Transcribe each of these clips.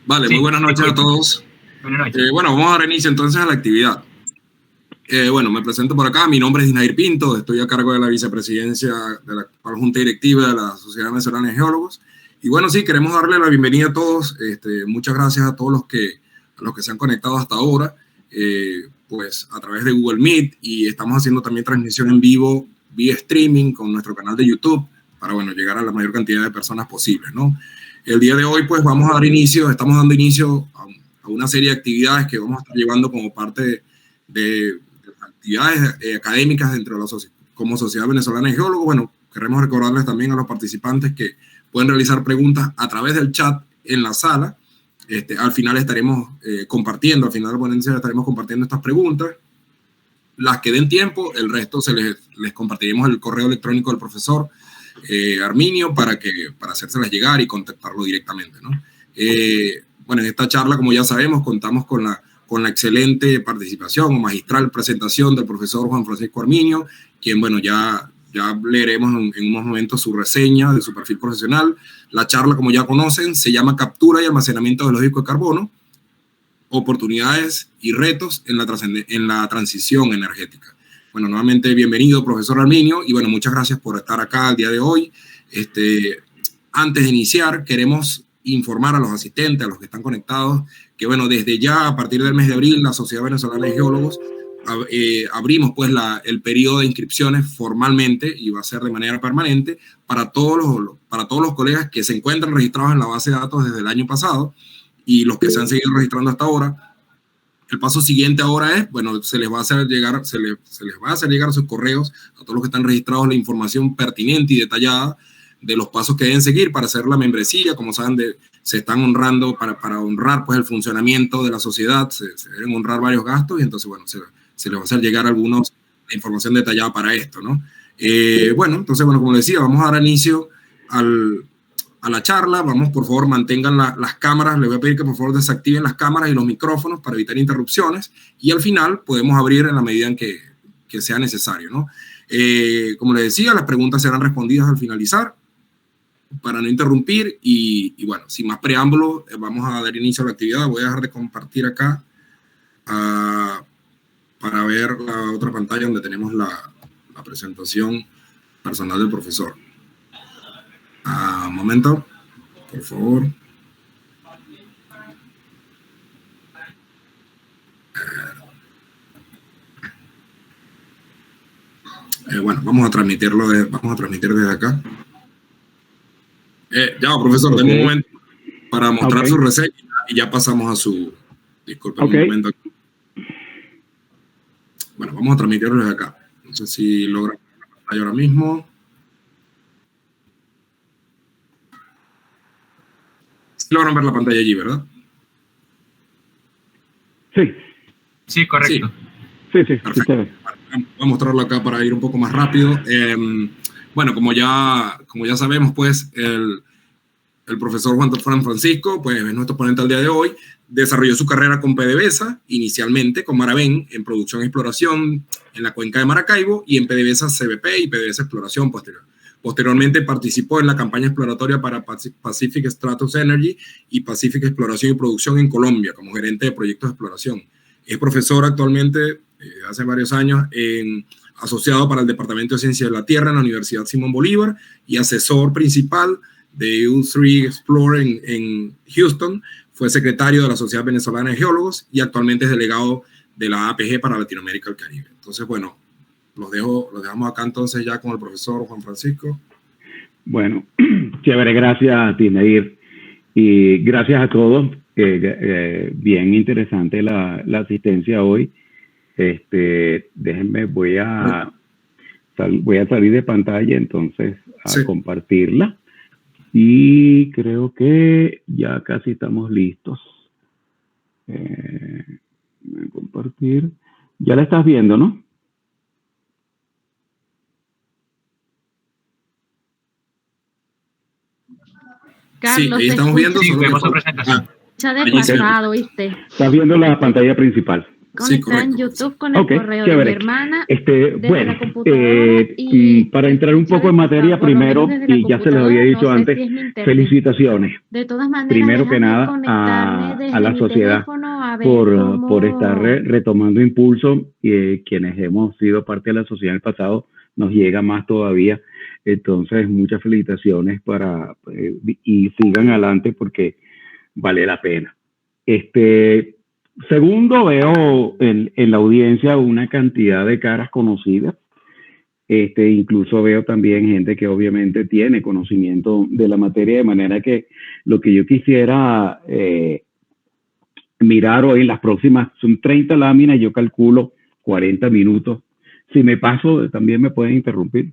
Vale, sí, muy buenas noches a todos. Buenas noches. Bueno, vamos a dar inicio entonces a la actividad. Bueno, me presento por acá. Mi nombre es Dinair Pinto. Estoy a cargo de la vicepresidencia de la Junta Directiva de la Sociedad Venezolana de Geólogos. Y bueno, sí, queremos darle la bienvenida a todos. Muchas gracias a todos los que se han conectado hasta ahora, pues a través de Google Meet, y estamos haciendo también transmisión en vivo vía streaming con nuestro canal de YouTube para, bueno, llegar a la mayor cantidad de personas posibles, ¿no? El día de hoy, pues, estamos dando inicio a una serie de actividades que vamos a estar llevando como parte de actividades académicas dentro de como Sociedad Venezolana de Geólogos. Bueno, queremos recordarles también a los participantes que pueden realizar preguntas a través del chat en la sala. Al final estaremos compartiendo, al final de la ponencia estaremos compartiendo estas preguntas. Las que den tiempo, el resto les compartiremos el correo electrónico del profesor Arminio para hacérselas llegar y contactarlo directamente, ¿no? Bueno, en esta charla, como ya sabemos, contamos con la excelente participación o magistral presentación del profesor Juan Francisco Arminio, quien, bueno, ya leeremos en unos momentos su reseña de su perfil profesional. La charla, como ya conocen, se llama Captura y Almacenamiento Geológico de Carbono, oportunidades y retos en la transición energética. Bueno, nuevamente bienvenido, profesor Arminio, y bueno, muchas gracias por estar acá el día de hoy. Antes de iniciar, queremos informar a los asistentes, a los que están conectados, que bueno, desde ya, a partir del mes de abril, la Sociedad Venezolana de Geólogos abrimos pues el periodo de inscripciones formalmente, y va a ser de manera permanente para todos los colegas que se encuentran registrados en la base de datos desde el año pasado y los que se han seguido registrando hasta ahora. El paso siguiente ahora es, bueno, se les va a hacer llegar a sus correos a todos los que están registrados la información pertinente y detallada de los pasos que deben seguir para hacer la membresía. Como saben, se están honrando para honrar pues el funcionamiento de la sociedad, se deben honrar varios gastos, y entonces, bueno, se les va a hacer llegar la información detallada para esto, ¿no? Bueno, entonces, bueno, como les decía, vamos a dar inicio a la charla. Vamos, por favor, mantengan las cámaras. Les voy a pedir que por favor desactiven las cámaras y los micrófonos para evitar interrupciones, y al final podemos abrir en la medida en que sea necesario, ¿no? Como les decía, las preguntas serán respondidas al finalizar para no interrumpir, y bueno, sin más preámbulos, vamos a dar inicio a la actividad. Voy a dejar de compartir acá para ver la otra pantalla donde tenemos la presentación personal del profesor. Un momento, por favor. Bueno, vamos a transmitir desde acá. Ya, profesor, denme un momento para mostrar su reseña y ya pasamos a su... Disculpen un momento. Bueno, vamos a transmitirlo desde acá. No sé si logran ver la pantalla ahora mismo. Logran ver la pantalla allí, ¿verdad? Sí. Sí, correcto. Sí. Perfecto. Voy a mostrarlo acá para ir un poco más rápido. Bueno, como ya sabemos, pues, el profesor Juan Francisco, pues, es nuestro ponente al día de hoy. Desarrolló su carrera con PDVSA, inicialmente con Maravén, en producción y exploración en la cuenca de Maracaibo, y en PDVSA CBP y PDVSA Exploración Posteriormente participó en la campaña exploratoria para Pacific Stratos Energy y Pacific Exploración y Producción en Colombia, como gerente de proyectos de exploración. Es profesor actualmente, hace varios años, asociado para el Departamento de Ciencias de la Tierra en la Universidad Simón Bolívar, y asesor principal de U3 Explorer en Houston. Fue secretario de la Sociedad Venezolana de Geólogos y actualmente es delegado de la APG para Latinoamérica y el Caribe. Entonces, bueno, los dejamos acá entonces ya con el profesor Juan Francisco. Bueno, chévere, gracias, Dinair. Y gracias a todos. Bien interesante la asistencia hoy. Déjenme, voy a salir de pantalla entonces a compartirla. Y creo que ya casi estamos listos. Voy a compartir. Ya la estás viendo, ¿no? Carlos, sí, ahí estamos viendo. Sí, vemos su presentación. Ya desfasado, ¿viste? Estás viendo la pantalla principal. conectada en YouTube con el correo de mi hermana bueno, la computadora para entrar un poco en materia primero, y ya se les había dicho antes, felicitaciones. De todas maneras, primero que nada a la sociedad por estar retomando impulso, y quienes hemos sido parte de la sociedad en el pasado nos llega más todavía. Entonces, muchas felicitaciones y sigan adelante porque vale la pena. Segundo, veo en la audiencia una cantidad de caras conocidas. Incluso veo también gente que obviamente tiene conocimiento de la materia, de manera que lo que yo quisiera mirar hoy, las próximas, son 30 láminas, yo calculo 40 minutos. Si me paso, también me pueden interrumpir.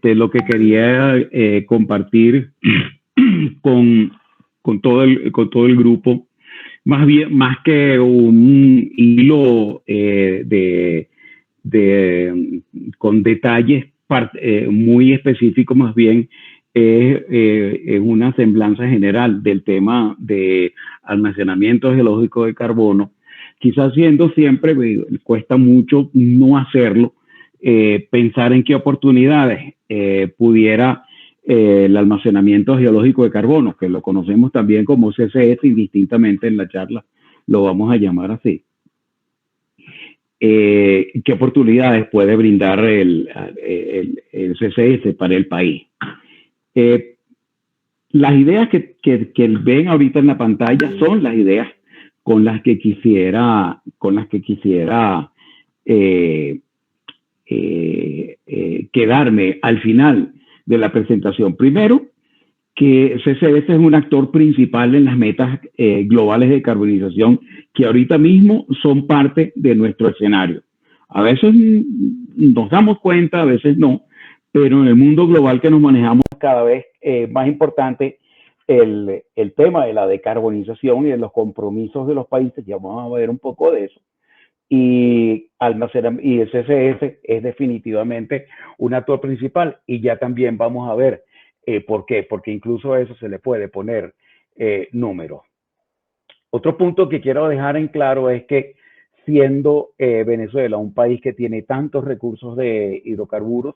Lo que quería compartir con todo el grupo, más que un hilo con detalles muy específicos, más bien es una semblanza general del tema de almacenamiento geológico de carbono, quizás siendo siempre, cuesta mucho no hacerlo, pensar en qué oportunidades pudiera el almacenamiento geológico de carbono, que lo conocemos también como CCS, y distintamente en la charla lo vamos a llamar así. ¿Qué oportunidades puede brindar el CCS para el país? Las ideas que ven ahorita en la pantalla son las ideas con las que quisiera quedarme al final de la presentación. Primero, que CCS es un actor principal en las metas globales de carbonización que ahorita mismo son parte de nuestro escenario. A veces nos damos cuenta, a veces no, pero en el mundo global que nos manejamos cada vez más importante el tema de la decarbonización y de los compromisos de los países. Ya vamos a ver un poco de eso. Y el CCS es definitivamente un actor principal, y ya también vamos a ver ¿por qué? Porque incluso a eso se le puede poner números. Otro punto que quiero dejar en claro es que siendo Venezuela un país que tiene tantos recursos de hidrocarburos,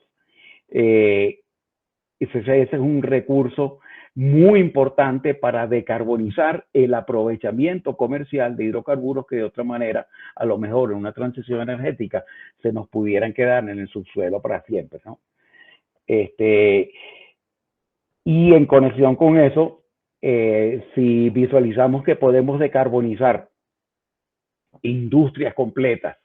CCS es un recurso muy importante para decarbonizar el aprovechamiento comercial de hidrocarburos que de otra manera, a lo mejor en una transición energética, se nos pudieran quedar en el subsuelo para siempre, ¿no? Y en conexión con eso, si visualizamos que podemos decarbonizar industrias completas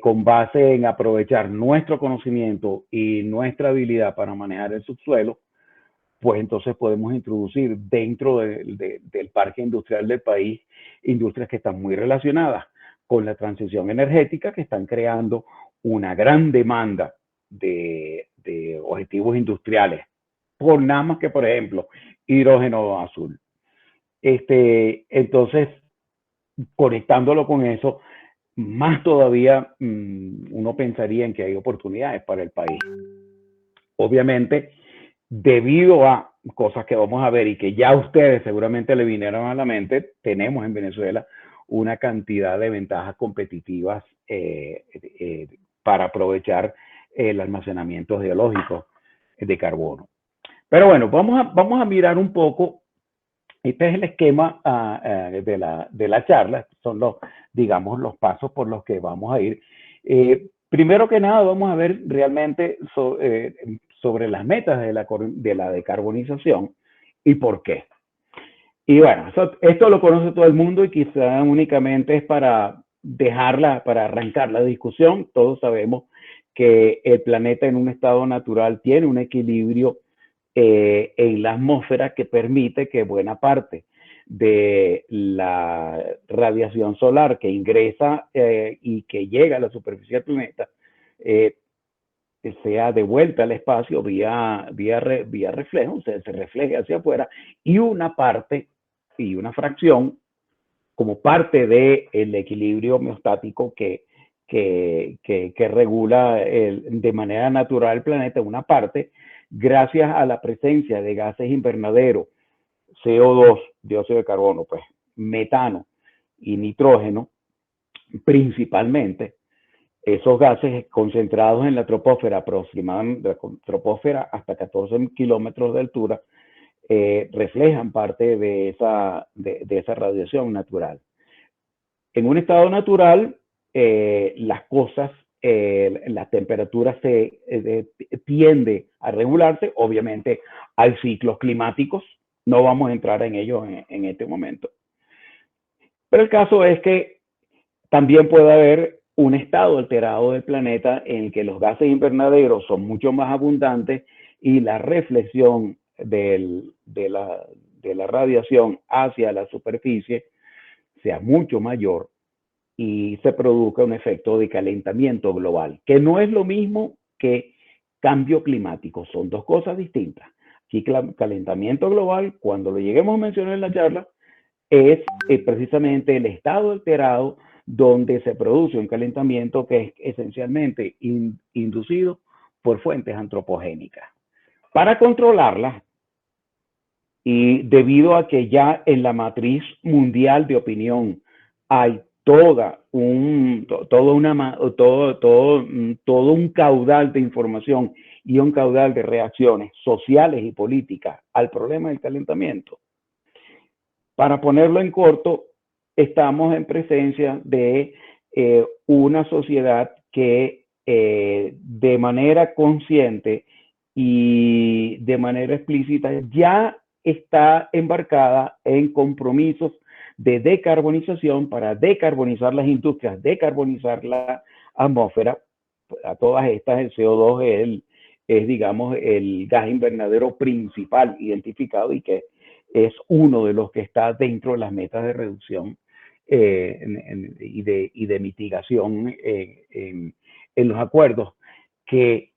con base en aprovechar nuestro conocimiento y nuestra habilidad para manejar el subsuelo, pues entonces podemos introducir dentro del parque industrial del país industrias que están muy relacionadas con la transición energética, que están creando una gran demanda de objetivos industriales, por nada más que, por ejemplo, hidrógeno azul. Entonces, conectándolo con eso, más todavía uno pensaría en que hay oportunidades para el país. Obviamente, debido a cosas que vamos a ver y que ya ustedes seguramente le vinieron a la mente, tenemos en Venezuela una cantidad de ventajas competitivas para aprovechar el almacenamiento geológico de carbono. Pero bueno, vamos a mirar un poco. Este es el esquema de la charla. Son digamos, los pasos por los que vamos a ir. Primero que nada, vamos a ver realmente sobre las metas de la decarbonización y por qué. Y bueno, esto lo conoce todo el mundo, y quizá únicamente es para arrancar la discusión. Todos sabemos que el planeta en un estado natural tiene un equilibrio en la atmósfera que permite que buena parte de la radiación solar que ingresa y que llega a la superficie del planeta sea devuelta al espacio vía reflejo, o sea, se refleje hacia afuera, y una parte y una fracción como parte del equilibrio homeostático que regula de manera natural el planeta, una parte, gracias a la presencia de gases invernaderos, CO2, dióxido de carbono, pues, metano y nitrógeno, principalmente esos gases concentrados en la troposfera, aproximadamente la troposfera hasta 14 kilómetros de altura, reflejan parte de esa radiación natural. En un estado natural, las cosas, la temperatura tiende a regularse. Obviamente hay ciclos climáticos, no vamos a entrar en ello en este momento. Pero el caso es que también puede haber un estado alterado del planeta en el que los gases invernaderos son mucho más abundantes y la reflexión de la radiación hacia la superficie sea mucho mayor y se produzca un efecto de calentamiento global, que no es lo mismo que cambio climático, son dos cosas distintas. Aquí calentamiento global, cuando lo lleguemos a mencionar en la charla, es precisamente el estado alterado donde se produce un calentamiento que es esencialmente inducido por fuentes antropogénicas. Para controlarlas, y debido a que ya en la matriz mundial de opinión hay todo un caudal de información y un caudal de reacciones sociales y políticas al problema del calentamiento. Para ponerlo en corto, estamos en presencia de una sociedad que de manera consciente y de manera explícita ya está embarcada en compromisos de decarbonización para decarbonizar las industrias, decarbonizar la atmósfera. A todas estas, el CO2 es, digamos, el gas invernadero principal identificado y que es uno de los que está dentro de las metas de reducción y de mitigación en los acuerdos que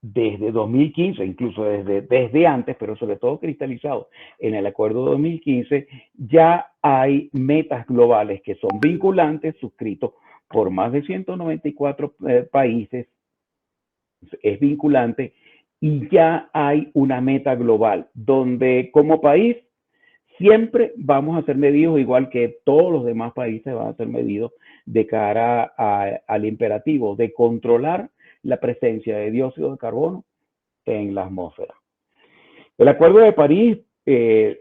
desde 2015, incluso desde antes, pero sobre todo cristalizado en el acuerdo de 2015, ya hay metas globales que son vinculantes, suscritos por más de 194 países, es vinculante, y ya hay una meta global donde como país siempre vamos a ser medidos, igual que todos los demás países van a ser medidos de cara al imperativo de controlar la presencia de dióxido de carbono en la atmósfera. El Acuerdo de París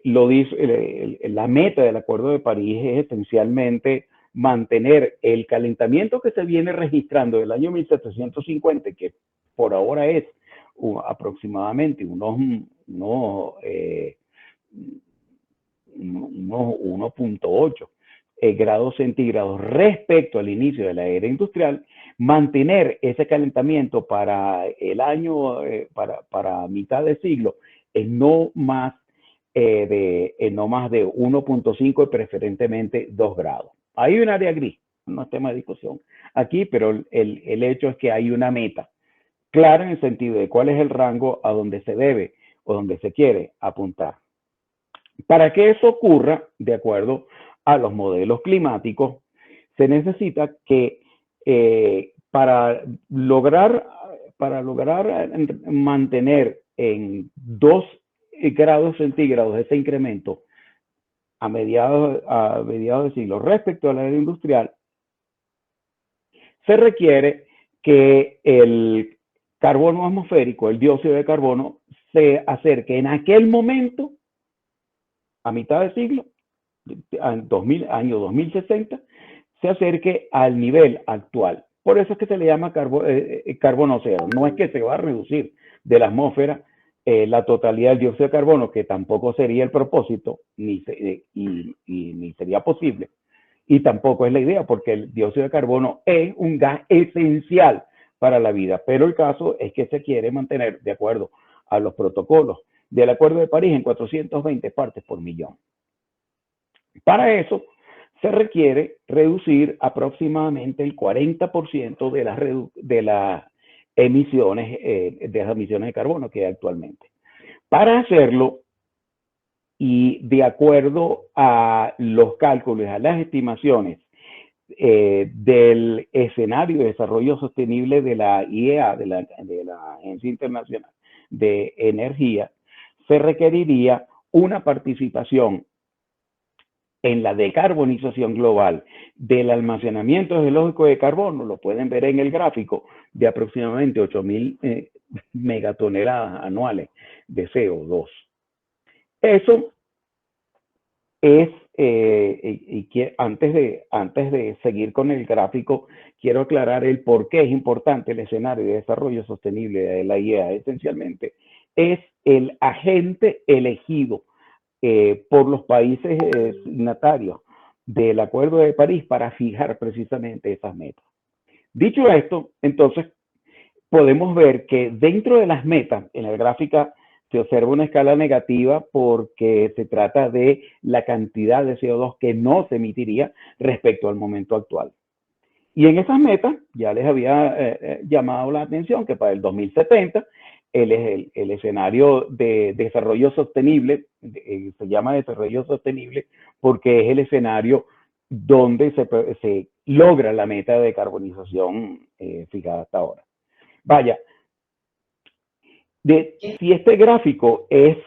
lo dice, la meta del Acuerdo de París es esencialmente mantener el calentamiento que se viene registrando del año 1750, que por ahora es aproximadamente unos 1.8 grados centígrados respecto al inicio de la era industrial, mantener ese calentamiento para el año, para mitad de siglo, en no más de 1.5 y preferentemente 2 grados. Hay un área gris, no es tema de discusión aquí, pero el hecho es que hay una meta clara en el sentido de cuál es el rango a donde se debe o donde se quiere apuntar. Para que eso ocurra, de acuerdo a los modelos climáticos, se necesita que para lograr mantener en 2 grados centígrados ese incremento a mediados de siglo respecto a la era industrial, se requiere que el carbono atmosférico, el dióxido de carbono, se acerque en aquel momento, a mitad de siglo, año 2060, se acerque al nivel actual. Por eso es que se le llama carbono cero. No es que se va a reducir de la atmósfera la totalidad del dióxido de carbono, que tampoco sería el propósito, ni sería posible. Y tampoco es la idea, porque el dióxido de carbono es un gas esencial para la vida. Pero el caso es que se quiere mantener, de acuerdo a los protocolos del Acuerdo de París, en 420 partes por millón. Para eso se requiere reducir aproximadamente el 40% de las emisiones de carbono que hay actualmente. Para hacerlo, y de acuerdo a los cálculos, a las estimaciones del escenario de desarrollo sostenible de la IEA, de la Agencia Internacional de Energía, se requeriría una participación en la decarbonización global del almacenamiento geológico de carbono, lo pueden ver en el gráfico, de aproximadamente 8.000 megatoneladas anuales de CO2. Eso es, antes de seguir con el gráfico, quiero aclarar el por qué es importante el escenario de desarrollo sostenible de la IEA. Esencialmente, es el agente elegido por los países signatarios del Acuerdo de París para fijar precisamente esas metas. Dicho esto, entonces, podemos ver que dentro de las metas, en la gráfica se observa una escala negativa porque se trata de la cantidad de CO2 que no se emitiría respecto al momento actual. Y en esas metas, ya les había llamado la atención que para el 2070, el escenario de desarrollo sostenible, se llama desarrollo sostenible porque es el escenario donde se logra la meta de decarbonización fijada hasta ahora. Vaya, si este gráfico es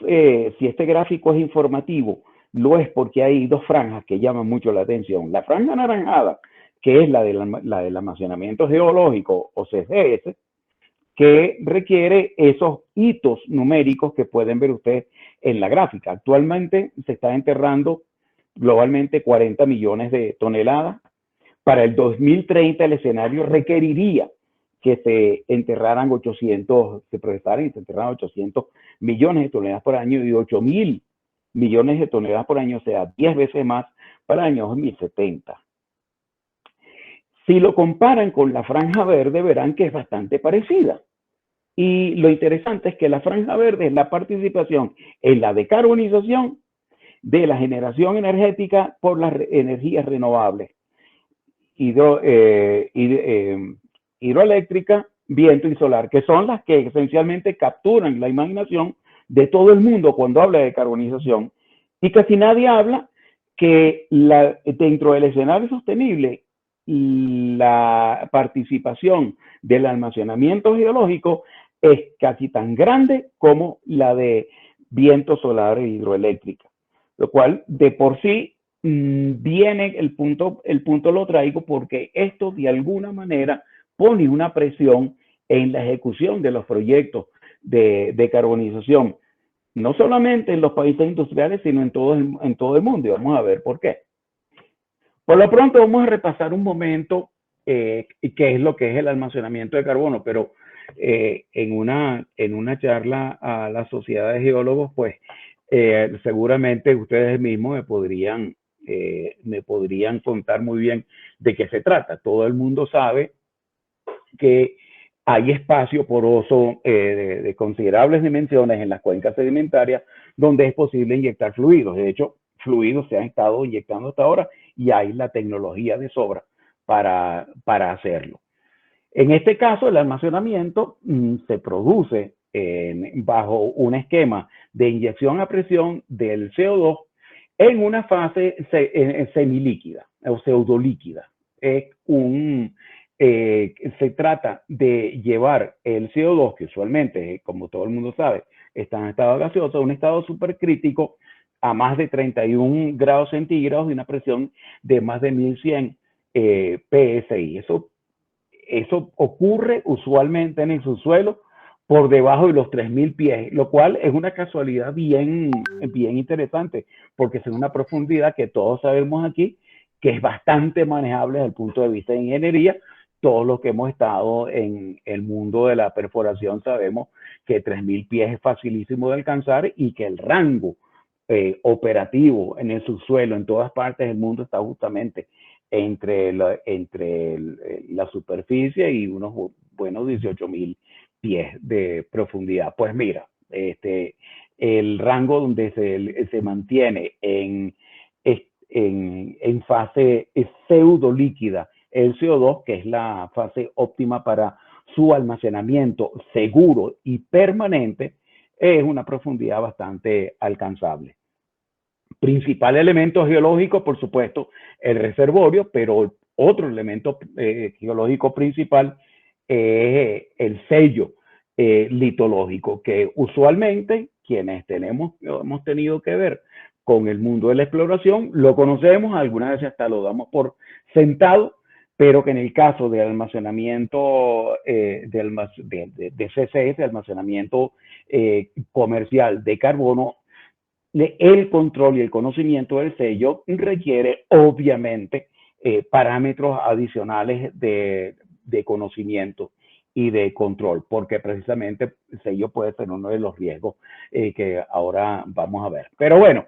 informativo, lo es porque hay dos franjas que llaman mucho la atención. La franja anaranjada, que es la del almacenamiento geológico, o CCS, que requiere esos hitos numéricos que pueden ver ustedes en la gráfica. Actualmente se está enterrando globalmente 40 millones de toneladas. Para el 2030 el escenario requeriría que se enterraran 800, se procesaran y se enterraran 800 millones de toneladas por año y 8.000 millones de toneladas por año, o sea, 10 veces más para el año 2070. Si lo comparan con la franja verde, verán que es bastante parecida. Y lo interesante es que la franja verde es la participación en la decarbonización de la generación energética por las energías renovables, hidroeléctrica, viento y solar, que son las que esencialmente capturan la imaginación de todo el mundo cuando habla de decarbonización. Y casi nadie habla que dentro del escenario sostenible, la participación del almacenamiento geológico es casi tan grande como la de viento solar e hidroeléctrica, lo cual de por sí viene el punto lo traigo porque esto de alguna manera pone una presión en la ejecución de los proyectos de decarbonización, no solamente en los países industriales, sino en todo el mundo, y vamos a ver por qué. Por lo pronto vamos a repasar un momento qué es lo que es el almacenamiento de carbono, pero en una charla a la Sociedad de Geólogos, pues seguramente ustedes mismos me podrían contar muy bien de qué se trata. Todo el mundo sabe que hay espacio poroso de considerables dimensiones en las cuencas sedimentarias donde es posible inyectar fluidos. De hecho, fluidos se han estado inyectando hasta ahora y hay la tecnología de sobra para hacerlo. En este caso, el almacenamiento se produce bajo un esquema de inyección a presión del CO2 en una fase semilíquida o pseudolíquida. Se trata de llevar el CO2, que usualmente, como todo el mundo sabe, está en estado gaseoso, a un estado supercrítico a más de 31 grados centígrados de una presión de más de 1100 PSI. Eso ocurre usualmente en el subsuelo por debajo de los 3.000 pies, lo cual es una casualidad bien interesante, porque es una profundidad que todos sabemos aquí, que es bastante manejable desde el punto de vista de ingeniería. Todos los que hemos estado en el mundo de la perforación sabemos que 3.000 pies es facilísimo de alcanzar y que el rango operativo en el subsuelo en todas partes del mundo está justamente entre la superficie y unos buenos 18.000 pies de profundidad. Pues mira, el rango donde se mantiene en fase pseudolíquida el CO2, que es la fase óptima para su almacenamiento seguro y permanente, es una profundidad bastante alcanzable. Principal elemento geológico, por supuesto, el reservorio, pero otro elemento geológico principal es el sello litológico, que usualmente quienes hemos tenido que ver con el mundo de la exploración, lo conocemos, algunas veces hasta lo damos por sentado, pero que en el caso del almacenamiento de CCS, almacenamiento comercial de carbono, el control y el conocimiento del sello requiere obviamente parámetros adicionales de conocimiento y de control, porque precisamente el sello puede ser uno de los riesgos que ahora vamos a ver. Pero bueno,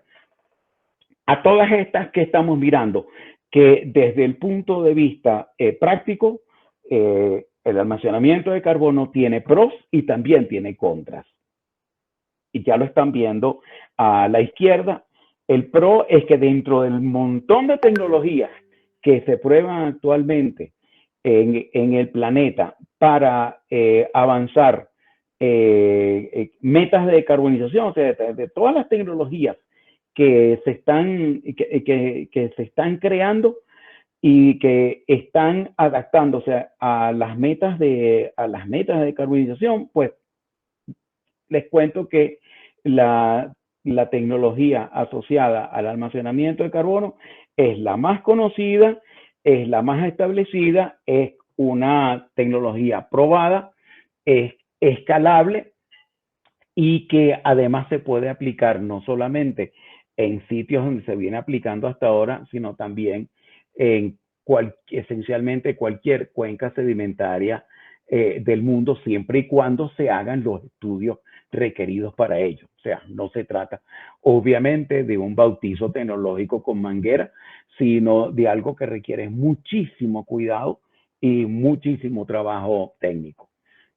a todas estas que estamos mirando, que desde el punto de vista práctico, el almacenamiento de carbono tiene pros y también tiene contras. Y ya lo están viendo a la izquierda. El pro es que dentro del montón de tecnologías que se prueban actualmente en el planeta para avanzar metas de decarbonización, o sea, de todas las tecnologías que se están creando y que están adaptándose a las metas de decarbonización, pues les cuento que la tecnología asociada al almacenamiento de carbono es la más conocida, es la más establecida, es una tecnología probada, es escalable y que además se puede aplicar no solamente en sitios donde se viene aplicando hasta ahora, sino también en esencialmente cualquier cuenca sedimentaria del mundo, siempre y cuando se hagan los estudios requeridos para ello. O sea, no se trata obviamente de un bautizo tecnológico con manguera, sino de algo que requiere muchísimo cuidado y muchísimo trabajo técnico.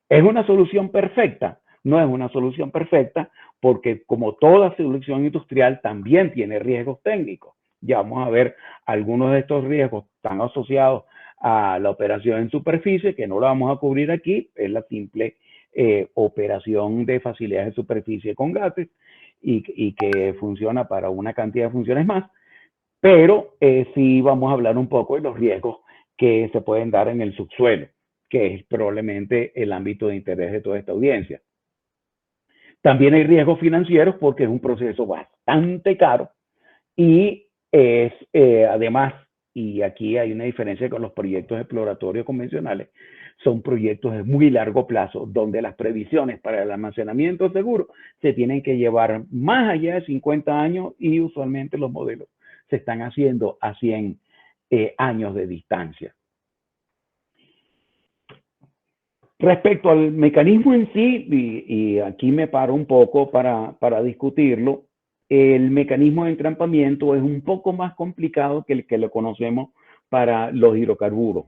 ¿Es una solución perfecta? No es una solución perfecta porque como toda solución industrial también tiene riesgos técnicos. Ya vamos a ver algunos de estos riesgos están asociados a la operación en superficie, que no la vamos a cubrir aquí, es la simple operación de facilidades de superficie con gases y que funciona para una cantidad de funciones más, pero sí vamos a hablar un poco de los riesgos que se pueden dar en el subsuelo, que es probablemente el ámbito de interés de toda esta audiencia. También hay riesgos financieros porque es un proceso bastante caro y es además, y aquí hay una diferencia con los proyectos exploratorios convencionales, son proyectos de muy largo plazo, donde las previsiones para el almacenamiento seguro se tienen que llevar más allá de 50 años y usualmente los modelos se están haciendo a 100 años de distancia. Respecto al mecanismo en sí, y aquí me paro un poco para discutirlo, el mecanismo de entrampamiento es un poco más complicado que el que lo conocemos para los hidrocarburos,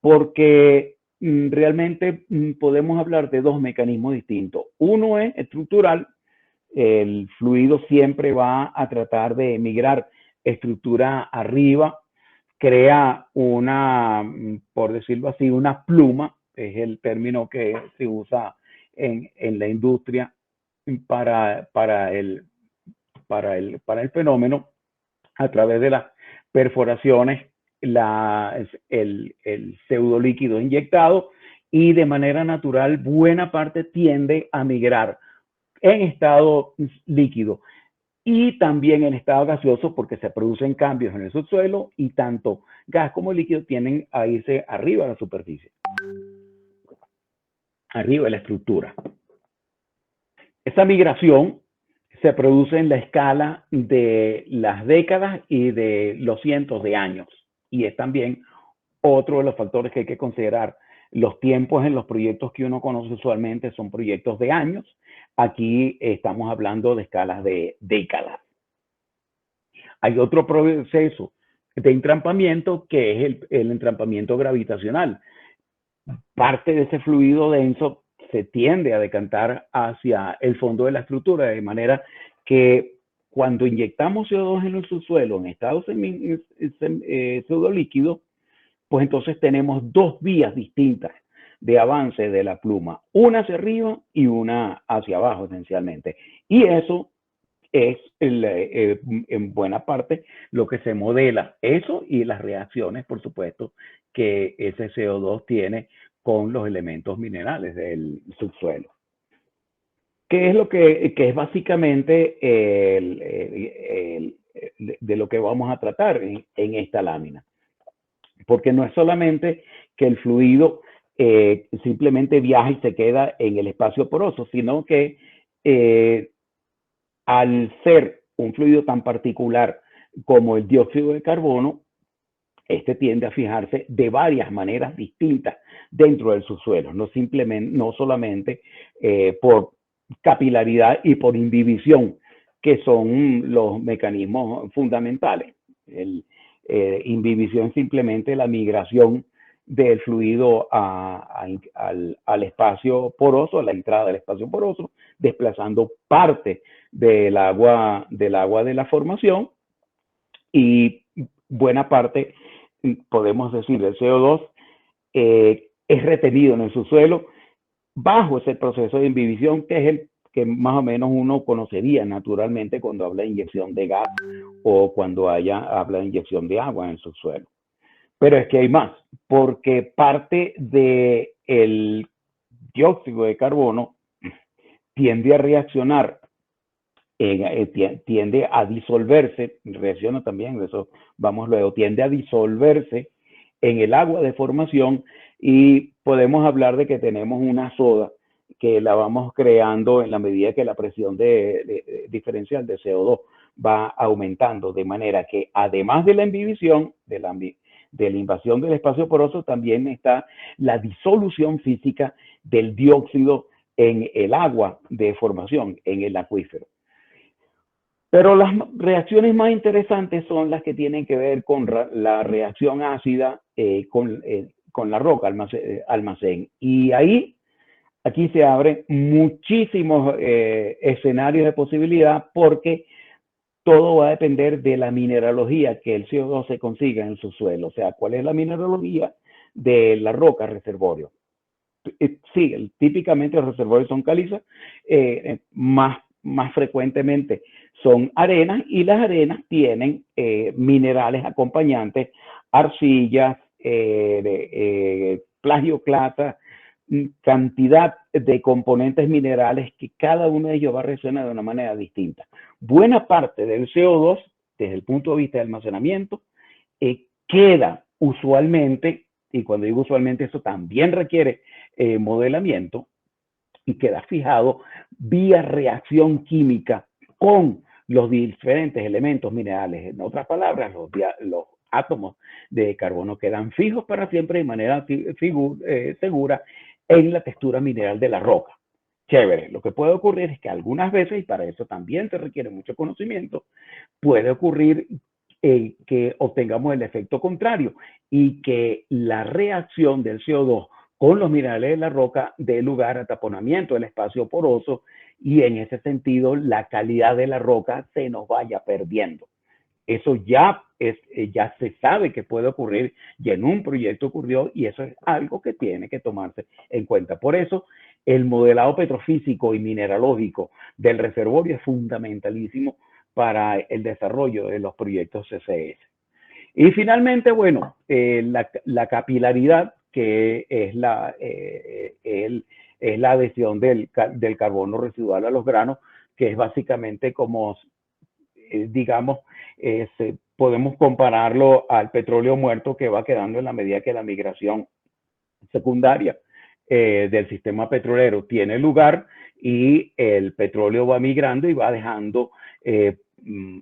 porque realmente podemos hablar de dos mecanismos distintos. Uno es estructural, el fluido siempre va a tratar de migrar estructura arriba, crea una, por decirlo así, una pluma, es el término que se usa en la industria para el fenómeno, a través de las perforaciones, el pseudolíquido inyectado, y de manera natural buena parte tiende a migrar en estado líquido y también en estado gaseoso porque se producen cambios en el subsuelo y tanto gas como líquido tienden a irse arriba de la superficie, arriba de la estructura. Esa migración se produce en la escala de las décadas y de los cientos de años. Y es también otro de los factores que hay que considerar. Los tiempos en los proyectos que uno conoce usualmente son proyectos de años. Aquí estamos hablando de escalas de décadas. Hay otro proceso de entrampamiento que es el entrampamiento gravitacional. Parte de ese fluido denso se tiende a decantar hacia el fondo de la estructura, de manera que cuando inyectamos CO2 en el subsuelo en estado pseudolíquido, pues entonces tenemos dos vías distintas de avance de la pluma, una hacia arriba y una hacia abajo esencialmente. Y eso es en buena parte lo que se modela, eso y las reacciones, por supuesto, que ese CO2 tiene con los elementos minerales del subsuelo. ¿Qué es lo que es básicamente de lo que vamos a tratar en esta lámina? Porque no es solamente que el fluido simplemente viaja y se queda en el espacio poroso, sino que al ser un fluido tan particular como el dióxido de carbono, este tiende a fijarse de varias maneras distintas dentro del subsuelo, no solamente por capilaridad y por imbibición, que son los mecanismos fundamentales. Imbibición simplemente la migración del fluido al espacio poroso, a la entrada del espacio poroso, desplazando parte del agua de la formación, y buena parte, podemos decir, del CO2 es retenido en el subsuelo bajo ese proceso de imbibición, que es el que más o menos uno conocería naturalmente cuando habla de inyección de gas o cuando habla de inyección de agua en el subsuelo. Pero es que hay más, porque parte del dióxido de carbono tiende a reaccionar, tiende a disolverse, reacciona también, eso vamos luego, tiende a disolverse en el agua de formación, y podemos hablar de que tenemos una soda que la vamos creando en la medida que la presión diferencial de CO2 va aumentando, de manera que además de la imbibición, de la invasión del espacio poroso, también está la disolución física del dióxido en el agua de formación, en el acuífero. Pero las reacciones más interesantes son las que tienen que ver con la reacción ácida con la roca almacén. Y aquí se abren muchísimos escenarios de posibilidad, porque todo va a depender de la mineralogía que el CO2 se consiga en su suelo. O sea, ¿cuál es la mineralogía de la roca reservorio? Sí, típicamente los reservorios son calizas, más frecuentemente son arenas, y las arenas tienen minerales acompañantes, arcillas, plagioclasa, cantidad de componentes minerales que cada uno de ellos va a reaccionar de una manera distinta. Buena parte del CO2, desde el punto de vista de almacenamiento, queda usualmente, y cuando digo usualmente, eso también requiere modelamiento, y queda fijado vía reacción química con los diferentes elementos minerales. En otras palabras, los átomos de carbono quedan fijos para siempre de manera segura en la textura mineral de la roca. Chévere. Lo que puede ocurrir es que algunas veces, y para eso también se requiere mucho conocimiento, puede ocurrir que obtengamos el efecto contrario, y que la reacción del CO2 con los minerales de la roca dé lugar a taponamiento del espacio poroso, y en ese sentido la calidad de la roca se nos vaya perdiendo. Eso ya se sabe que puede ocurrir, y en un proyecto ocurrió, y eso es algo que tiene que tomarse en cuenta. Por eso el modelado petrofísico y mineralógico del reservorio es fundamentalísimo para el desarrollo de los proyectos CCS. Y finalmente, bueno, la capilaridad, que es la adhesión del carbono residual a los granos, que es básicamente como, digamos, podemos compararlo al petróleo muerto que va quedando en la medida que la migración secundaria del sistema petrolero tiene lugar, y el petróleo va migrando y va dejando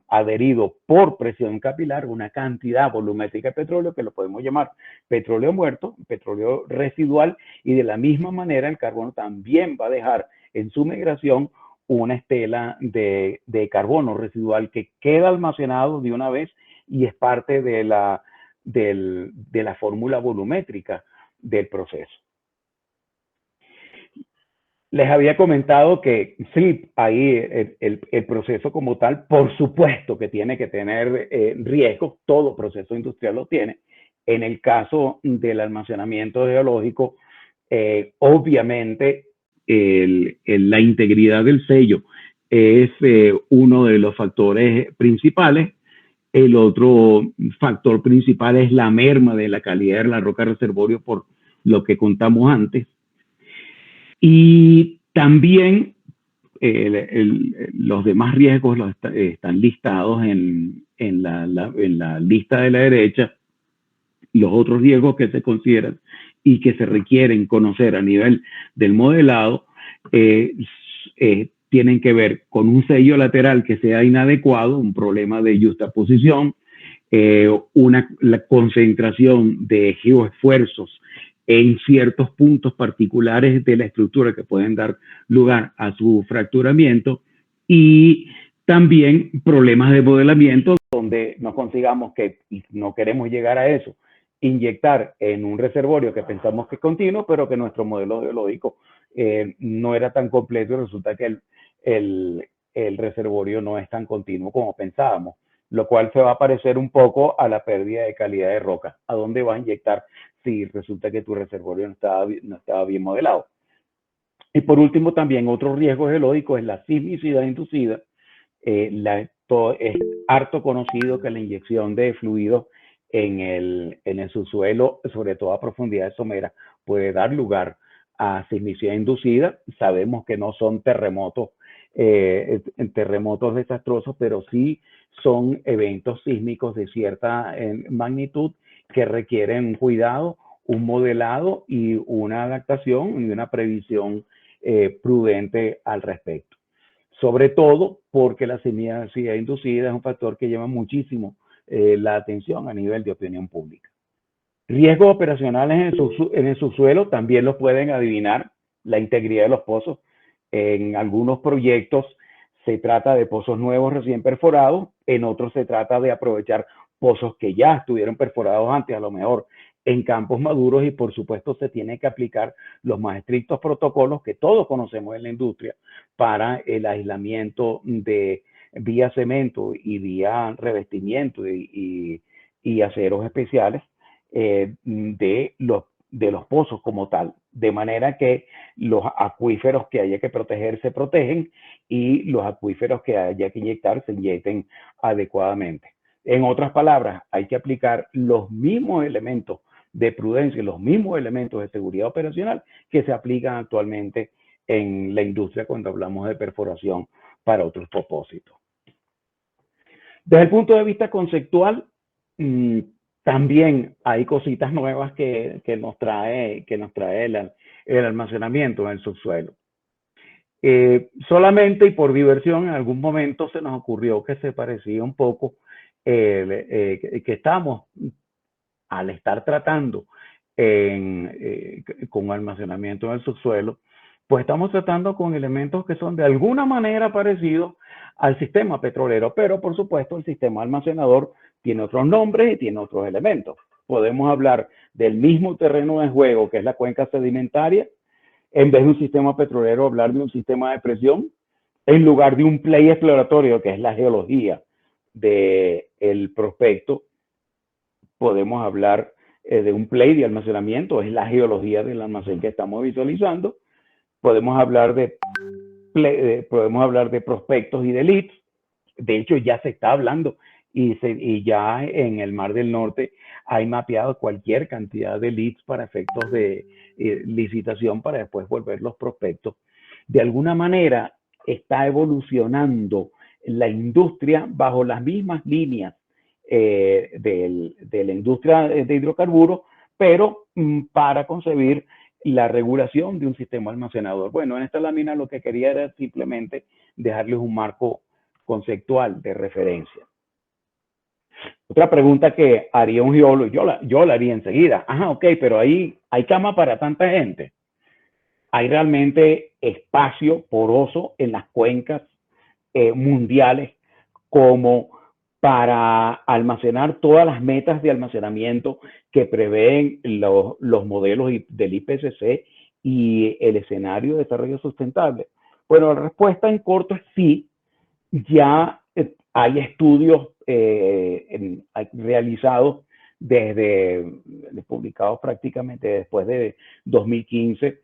adherido por presión capilar una cantidad volumétrica de petróleo que lo podemos llamar petróleo muerto, petróleo residual, y de la misma manera el carbono también va a dejar en su migración una estela de carbono residual que queda almacenado de una vez y es parte de la fórmula volumétrica del proceso. Les había comentado que sí, ahí el proceso como tal, por supuesto que tiene que tener riesgos, todo proceso industrial lo tiene. En el caso del almacenamiento geológico, obviamente la integridad del sello es uno de los factores principales. El otro factor principal es la merma de la calidad de la roca reservorio, por lo que contamos antes. Y también los demás riesgos están listados en la lista de la derecha. Los otros riesgos que se consideran y que se requieren conocer a nivel del modelado tienen que ver con un sello lateral que sea inadecuado, un problema de justaposición, la concentración de geoesfuerzos en ciertos puntos particulares de la estructura que pueden dar lugar a su fracturamiento, y también problemas de modelamiento donde no consigamos que, y no queremos llegar a eso, inyectar en un reservorio que pensamos que es continuo, pero que nuestro modelo geológico no era tan completo y resulta que el reservorio no es tan continuo como pensábamos, lo cual se va a parecer un poco a la pérdida de calidad de roca. ¿A dónde vas a inyectar si resulta que tu reservorio no estaba bien modelado? Y por último, también otro riesgo geológico es la sismicidad inducida. Es harto conocido que la inyección de fluidos en el subsuelo, sobre todo a profundidades someras, puede dar lugar a sismicidad inducida. Sabemos que no son terremotos desastrosos, pero sí son eventos sísmicos de cierta magnitud que requieren un cuidado, un modelado y una adaptación y una previsión prudente al respecto. Sobre todo porque la sismicidad inducida es un factor que llama muchísimo la atención a nivel de opinión pública. Riesgos operacionales en el subsuelo también los pueden adivinar, la integridad de los pozos. En algunos proyectos se trata de pozos nuevos recién perforados, en otros se trata de aprovechar pozos que ya estuvieron perforados antes, a lo mejor en campos maduros, y por supuesto se tiene que aplicar los más estrictos protocolos que todos conocemos en la industria para el aislamiento de vía cemento y vía revestimiento y aceros especiales de los pozos como tal, de manera que los acuíferos que haya que proteger se protegen y los acuíferos que haya que inyectar se inyecten adecuadamente. En otras palabras, hay que aplicar los mismos elementos de prudencia y los mismos elementos de seguridad operacional que se aplican actualmente en la industria cuando hablamos de perforación para otros propósitos. Desde el punto de vista conceptual, también hay cositas nuevas que nos trae el almacenamiento en el subsuelo. Solamente y por diversión, en algún momento se nos ocurrió que se parecía un poco, que estamos, al estar tratando con almacenamiento en el subsuelo, pues estamos tratando con elementos que son de alguna manera parecidos al sistema petrolero, pero por supuesto el sistema almacenador tiene otros nombres y tiene otros elementos. Podemos hablar del mismo terreno de juego que es la cuenca sedimentaria, en vez de un sistema petrolero hablar de un sistema de presión, en lugar de un play exploratorio que es la geología del prospecto, podemos hablar de un play de almacenamiento, es la geología del almacén que estamos visualizando. Podemos hablar de prospectos y de leads. De hecho, ya se está hablando y ya en el Mar del Norte hay mapeado cualquier cantidad de leads para efectos de licitación para después volver los prospectos. De alguna manera está evolucionando la industria bajo las mismas líneas de la industria de hidrocarburos, pero para concebir la regulación de un sistema almacenador. Bueno, en esta lámina lo que quería era simplemente dejarles un marco conceptual de referencia. Otra pregunta que haría un geólogo, yo la haría enseguida. Ajá, ok, pero ahí hay cama para tanta gente. Hay realmente espacio poroso en las cuencas mundiales como para almacenar todas las metas de almacenamiento que prevén los modelos del IPCC y el escenario de desarrollo sustentable. Bueno, la respuesta en corto es sí. Ya hay estudios realizados publicados prácticamente después de 2015.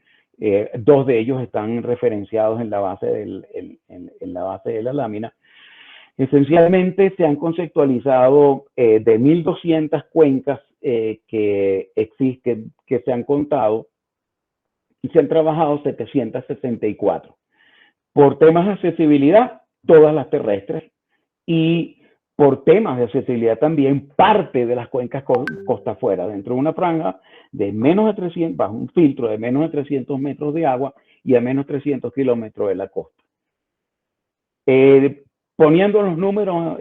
Dos de ellos están referenciados en la base de la lámina. Esencialmente se han conceptualizado de 1.200 cuencas que existen, que se han contado, y se han trabajado 764. Por temas de accesibilidad, todas las terrestres, y por temas de accesibilidad también parte de las cuencas costa afuera, dentro de una franja de menos de 300, bajo un filtro de menos de 300 metros de agua y a menos 300 kilómetros de la costa. Poniendo los números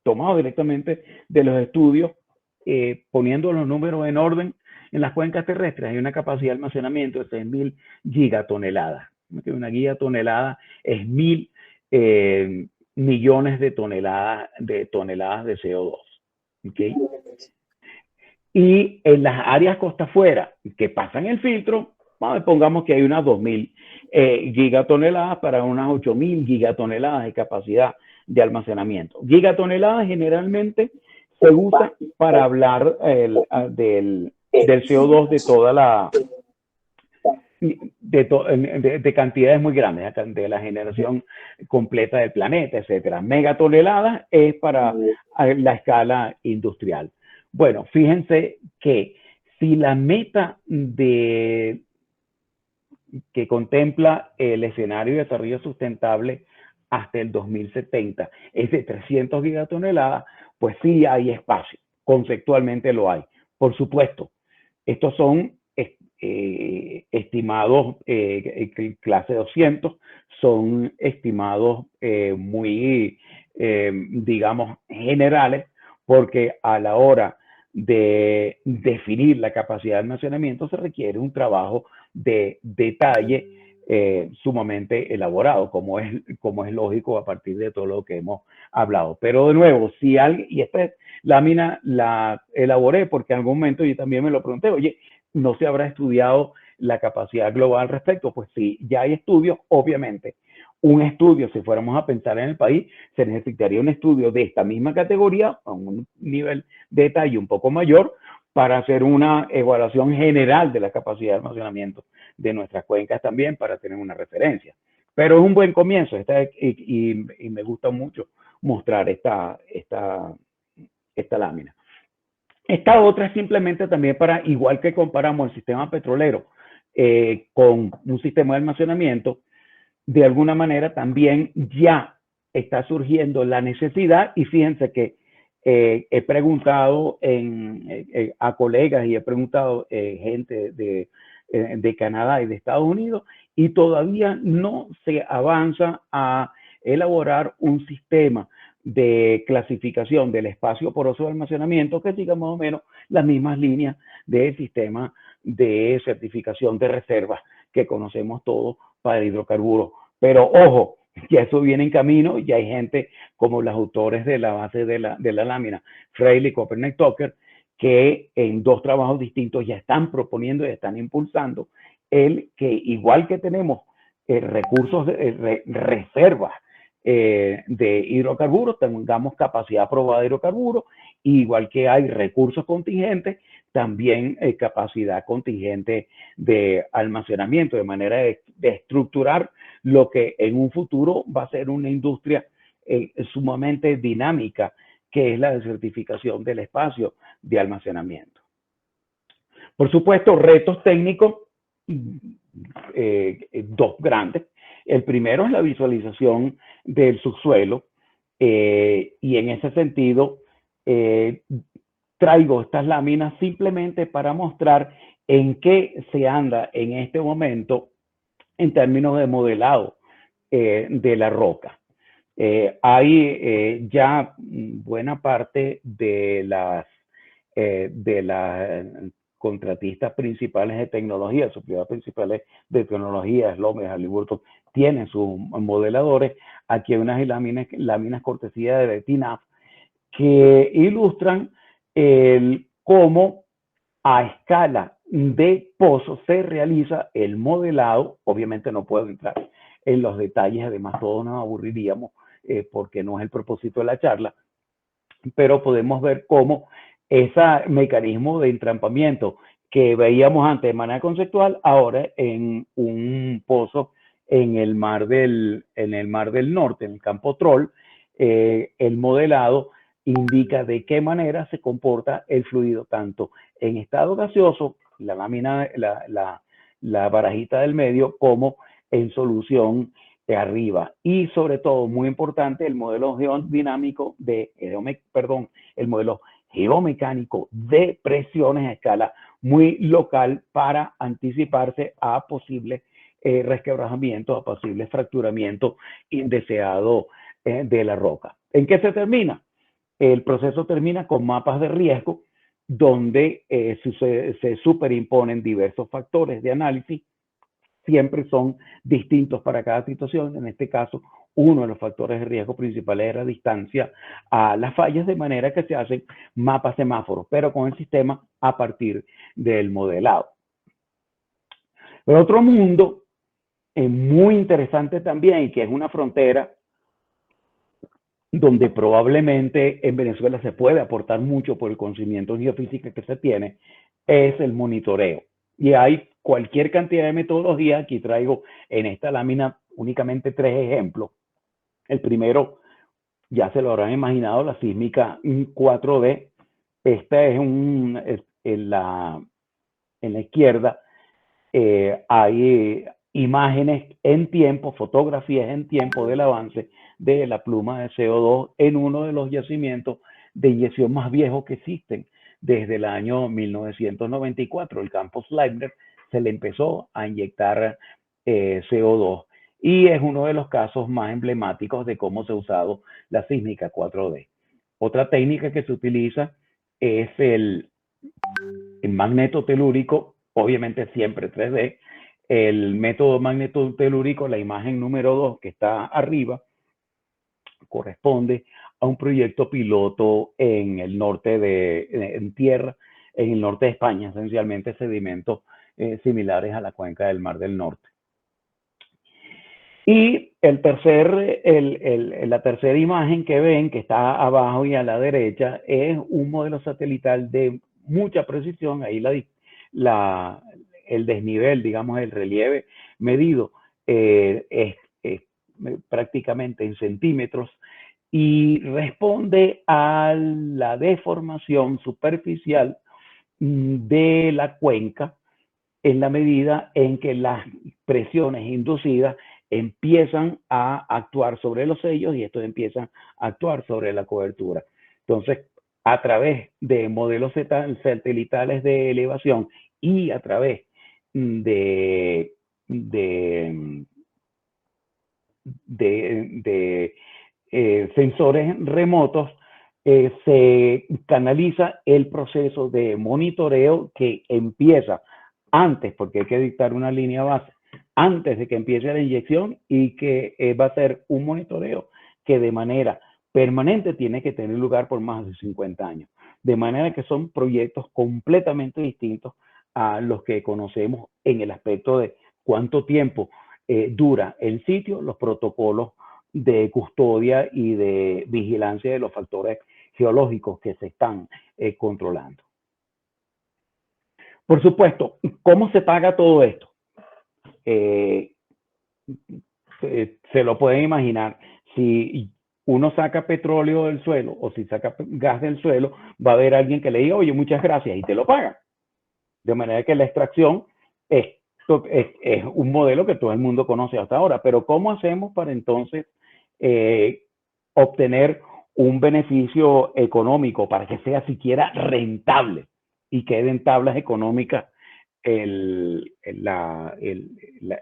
tomados directamente de los estudios, poniendo los números en orden, en las cuencas terrestres hay una capacidad de almacenamiento de 6.000 gigatoneladas. Una gigatonelada es 1.000 millones de toneladas de CO2. ¿Okay? Y en las áreas costa afuera que pasan el filtro, pongamos que hay unas 2.000 gigatoneladas para unas 8.000 gigatoneladas de capacidad de almacenamiento. Gigatoneladas generalmente se usa para hablar del CO2 de toda la... de cantidades muy grandes, de la generación completa del planeta, etcétera. Megatoneladas es para la escala industrial. Bueno, fíjense que si la meta que contempla el escenario de desarrollo sustentable hasta el 2070 es de 300 gigatoneladas, pues sí hay espacio, conceptualmente lo hay. Por supuesto, estos son estimados clase 200, son estimados muy, digamos, generales, porque a la hora de definir la capacidad de almacenamiento se requiere un trabajo de detalle sumamente elaborado, como es lógico a partir de todo lo que hemos hablado. Pero de nuevo, si alguien, y esta lámina la elaboré porque en algún momento yo también me lo pregunté, oye, ¿no se habrá estudiado la capacidad global al respecto? Pues sí, ya hay estudios, obviamente. Un estudio, si fuéramos a pensar en el país, se necesitaría un estudio de esta misma categoría, a un nivel de detalle un poco mayor, para hacer una evaluación general de la capacidad de almacenamiento de nuestras cuencas también, para tener una referencia. Pero es un buen comienzo, y me gusta mucho mostrar esta lámina. Esta otra es simplemente también para, igual que comparamos el sistema petrolero con un sistema de almacenamiento, de alguna manera también ya está surgiendo la necesidad, y fíjense que he preguntado a colegas y he preguntado gente de Canadá y de Estados Unidos, y todavía no se avanza a elaborar un sistema de clasificación del espacio poroso de almacenamiento que siga más o menos las mismas líneas del sistema de certificación de reservas que conocemos todos para hidrocarburos. Pero ojo, ya eso viene en camino, ya hay gente como los autores de la base de la lámina, Fraley, Copernic, Tucker, que en 2 trabajos distintos ya están proponiendo y están impulsando el que, igual que tenemos recursos de reservas de hidrocarburos, tengamos capacidad probada de hidrocarburos, igual que hay recursos contingentes, también capacidad contingente de almacenamiento, de manera de estructurar lo que en un futuro va a ser una industria sumamente dinámica, que es la de certificación del espacio de almacenamiento. Por supuesto, retos técnicos, 2 grandes. El primero es la visualización del subsuelo, y en ese sentido traigo estas láminas simplemente para mostrar en qué se anda en este momento en términos de modelado de la roca. Hay ya buena parte de las contratistas principales de tecnología, suplidores principales de tecnología, Slomes, Halliburton, tienen sus modeladores. Aquí hay unas láminas cortesía de TINAF que ilustran cómo a escala de pozo se realiza el modelado. Obviamente no puedo entrar en los detalles, además todos nos aburriríamos porque no es el propósito de la charla, pero podemos ver cómo ese mecanismo de entrampamiento que veíamos antes de manera conceptual, ahora en un pozo en el Mar del Norte, en el campo Troll, el modelado indica de qué manera se comporta el fluido, tanto en estado gaseoso, la lámina, la barajita del medio, como en solución arriba. Y sobre todo, muy importante, el modelo geodinámico el modelo geomecánico de presiones a escala muy local para anticiparse a posibles resquebrajamientos, a posibles fracturamientos indeseados de la roca. ¿En qué se termina? El proceso termina con mapas de riesgo donde se superimponen diversos factores de análisis. Siempre son distintos para cada situación. En este caso, uno de los factores de riesgo principales es la distancia a las fallas, de manera que se hacen mapas semáforos, pero con el sistema a partir del modelado. El otro mundo muy interesante también, y que es una frontera donde probablemente en Venezuela se puede aportar mucho por el conocimiento de geofísica que se tiene, es el monitoreo. Y hay cualquier cantidad de metodologías. Aquí traigo en esta lámina únicamente 3 ejemplos. El primero, ya se lo habrán imaginado, la sísmica 4D. Esta es en la izquierda, hay imágenes en tiempo, fotografías en tiempo del avance de la pluma de CO2 en uno de los yacimientos de inyección más viejos que existen. Desde el año 1994, el campus Leibniz, se le empezó a inyectar CO2, y es uno de los casos más emblemáticos de cómo se ha usado la sísmica 4D. Otra técnica que se utiliza es el magnetotelúrico, obviamente siempre 3D. El método magnetotelúrico, la imagen número 2 que está arriba, corresponde a un proyecto piloto en el norte en el norte de España, esencialmente sedimentos similares a la cuenca del Mar del Norte. Y la tercera imagen que ven, que está abajo y a la derecha, es un modelo satelital de mucha precisión. Ahí el desnivel, digamos, el relieve medido es prácticamente en centímetros, y responde a la deformación superficial de la cuenca en la medida en que las presiones inducidas empiezan a actuar sobre los sellos y estos empiezan a actuar sobre la cobertura. Entonces, a través de modelos satelitales de elevación y a través de sensores remotos, se canaliza el proceso de monitoreo que empieza antes, porque hay que dictar una línea base antes de que empiece la inyección, y que va a ser un monitoreo que de manera permanente tiene que tener lugar por más de 50 años. De manera que son proyectos completamente distintos a los que conocemos en el aspecto de cuánto tiempo dura el sitio, los protocolos de custodia y de vigilancia de los factores geológicos que se están controlando. Por supuesto, ¿cómo se paga todo esto? Se lo pueden imaginar. Si uno saca petróleo del suelo o si saca gas del suelo, va a haber alguien que le diga, oye, muchas gracias, y te lo paga. De manera que la extracción es un modelo que todo el mundo conoce hasta ahora. Pero ¿cómo hacemos para entonces obtener un beneficio económico para que sea siquiera rentable y quede en tablas económicas la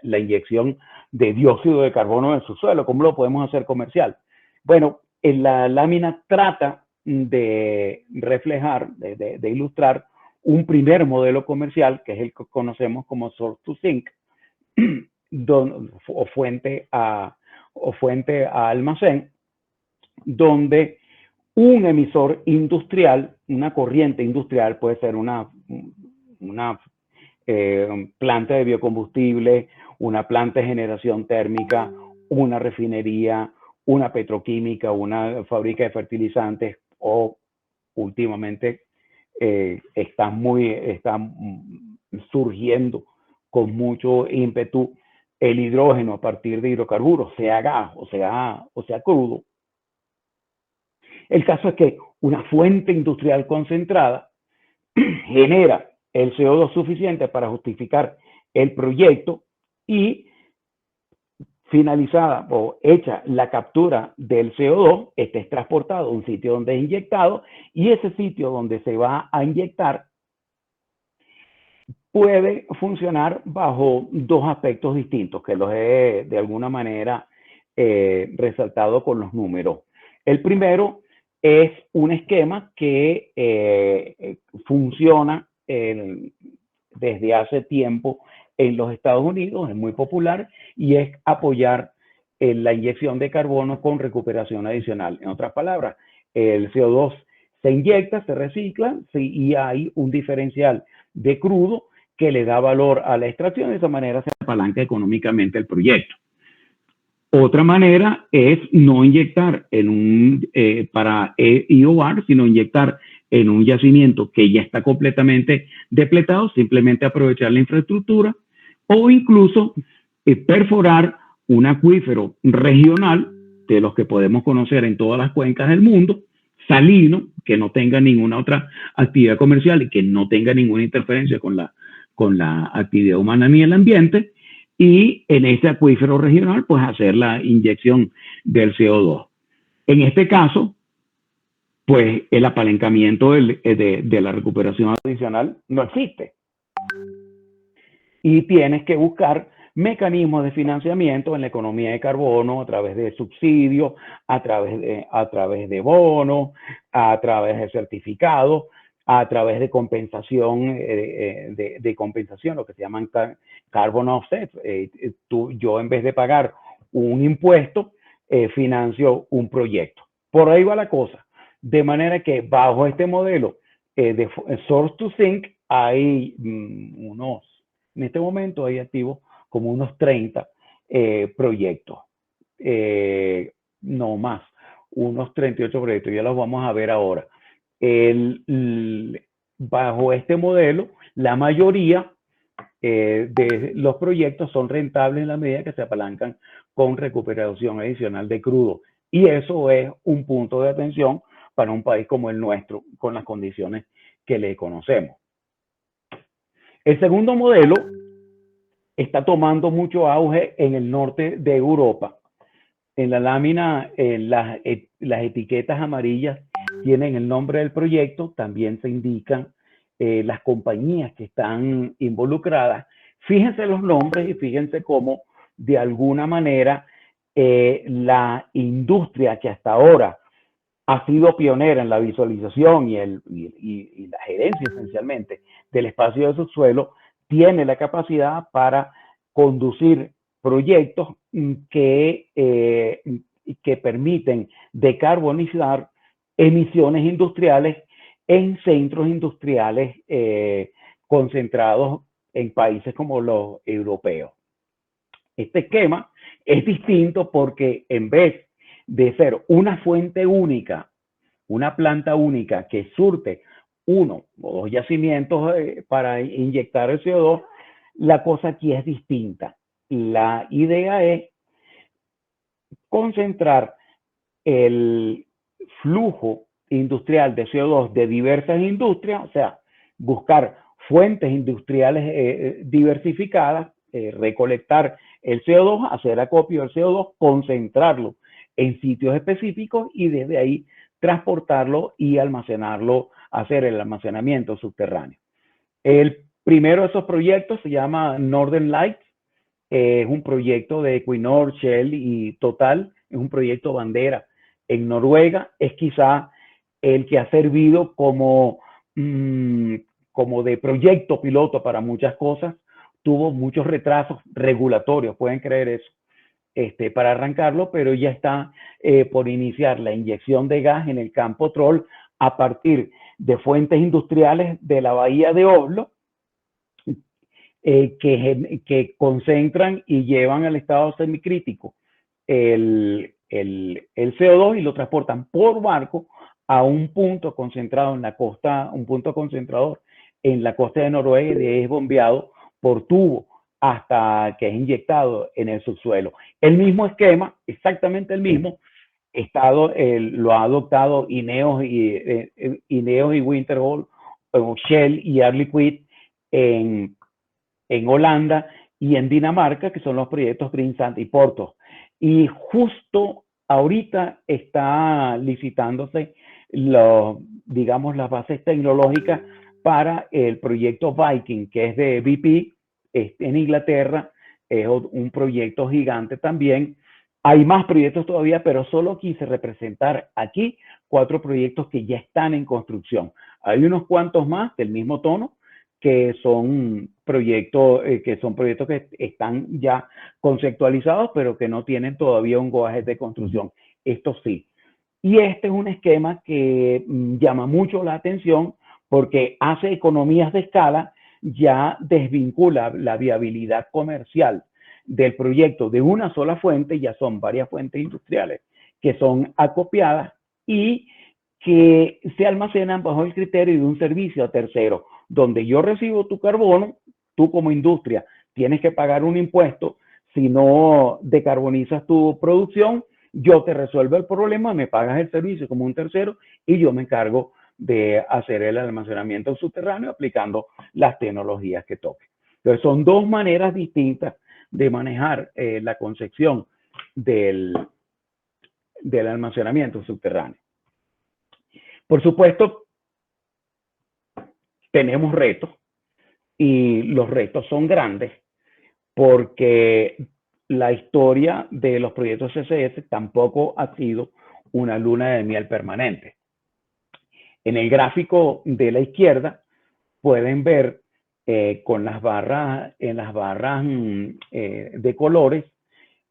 inyección de dióxido de carbono en su suelo? ¿Cómo lo podemos hacer comercial? Bueno, en la lámina trata de reflejar, de ilustrar un primer modelo comercial, que es el que conocemos como source to sink, o fuente a almacén, donde un emisor industrial, una corriente industrial, puede ser una planta de biocombustible, una planta de generación térmica, una refinería, una petroquímica, una fábrica de fertilizantes, o últimamente están surgiendo con mucho ímpetu el hidrógeno a partir de hidrocarburos, sea gas o sea crudo. El caso es que una fuente industrial concentrada genera el CO2 suficiente para justificar el proyecto, y finalizada o hecha la captura del CO2, este es transportado a un sitio donde es inyectado, y ese sitio donde se va a inyectar puede funcionar bajo dos aspectos distintos, que los he de alguna manera resaltado con los números. El primero es un esquema que funciona desde hace tiempo en los Estados Unidos, es muy popular, y es apoyar la inyección de carbono con recuperación adicional. En otras palabras, el CO2 se inyecta, se recicla, y hay un diferencial de crudo que le da valor a la extracción. De esa manera se apalanca económicamente el proyecto. Otra manera es no inyectar para EOR, sino inyectar en un yacimiento que ya está completamente depletado, simplemente aprovechar la infraestructura, o incluso perforar un acuífero regional, de los que podemos conocer en todas las cuencas del mundo, salino, que no tenga ninguna otra actividad comercial y que no tenga ninguna interferencia con la actividad humana ni el ambiente, y en ese acuífero regional, pues hacer la inyección del CO2. En este caso, pues el apalancamiento de la recuperación adicional no existe. Y tienes que buscar mecanismos de financiamiento en la economía de carbono a través de subsidios, a través de bonos, a través de certificados, a través de compensación, lo que se llaman carbon offsets. Yo, en vez de pagar un impuesto, financio un proyecto. Por ahí va la cosa. De manera que bajo este modelo de Source to Sink hay en este momento hay activos como unos 30 proyectos. No más, unos 38 proyectos, ya los vamos a ver ahora. Bajo este modelo, la mayoría de los proyectos son rentables en la medida que se apalancan con recuperación adicional de crudo. Y eso es un punto de atención para un país como el nuestro, con las condiciones que le conocemos. El segundo modelo está tomando mucho auge en el norte de Europa. En la lámina, las etiquetas amarillas tienen el nombre del proyecto, también se indican las compañías que están involucradas. Fíjense los nombres y fíjense cómo, de alguna manera, la industria que hasta ahora ha sido pionera en la visualización y la gerencia, esencialmente, del espacio de subsuelo, tiene la capacidad para conducir proyectos que permiten decarbonizar emisiones industriales en centros industriales concentrados en países como los europeos. Este esquema es distinto porque, en vez de ser una fuente única, una planta única que surte uno o dos yacimientos para inyectar el CO2, la cosa aquí es distinta. La idea es concentrar el flujo industrial de CO2 de diversas industrias, o sea, buscar fuentes industriales diversificadas, recolectar el CO2, hacer acopio del CO2, concentrarlo en sitios específicos y desde ahí transportarlo y almacenarlo, hacer el almacenamiento subterráneo. El primero de esos proyectos se llama Northern Lights, es un proyecto de Equinor, Shell y Total, es un proyecto bandera en Noruega, es quizá el que ha servido como de proyecto piloto para muchas cosas. Tuvo muchos retrasos regulatorios, pueden creer eso, para arrancarlo, pero ya está por iniciar la inyección de gas en el campo Troll a partir de fuentes industriales de la bahía de Oslo, que concentran y llevan al estado semicrítico el CO2 y lo transportan por barco a un punto concentrado en la costa, un punto concentrador en la costa de Noruega, y de ahí es bombeado por tubo hasta que es inyectado en el subsuelo. El mismo esquema, exactamente el mismo, lo ha adoptado Ineos y Wintershall, Shell y Air Liquide en Holanda y en Dinamarca, que son los proyectos Greensand y Porthos. Y justo ahorita está licitándose digamos, las bases tecnológicas para el proyecto Viking, que es de BP, en Inglaterra. Es un proyecto gigante también. Hay más proyectos todavía, pero solo quise representar aquí 4 proyectos que ya están en construcción. Hay unos cuantos más del mismo tono, que son proyectos que están ya conceptualizados, pero que no tienen todavía un go-ahead de construcción. Esto sí. Y este es un esquema que llama mucho la atención porque hace economías de escala, ya desvincula la viabilidad comercial del proyecto de una sola fuente, ya son varias fuentes industriales que son acopiadas y que se almacenan bajo el criterio de un servicio a tercero, donde yo recibo tu carbono, tú como industria tienes que pagar un impuesto, si no decarbonizas tu producción, yo te resuelvo el problema, me pagas el servicio como un tercero y yo me encargo de hacer el almacenamiento subterráneo aplicando las tecnologías que toque. Entonces son 2 maneras distintas de manejar la concepción del almacenamiento subterráneo. Por supuesto, tenemos retos y los retos son grandes porque la historia de los proyectos CCS tampoco ha sido una luna de miel permanente. En el gráfico de la izquierda pueden ver con las barras, de colores,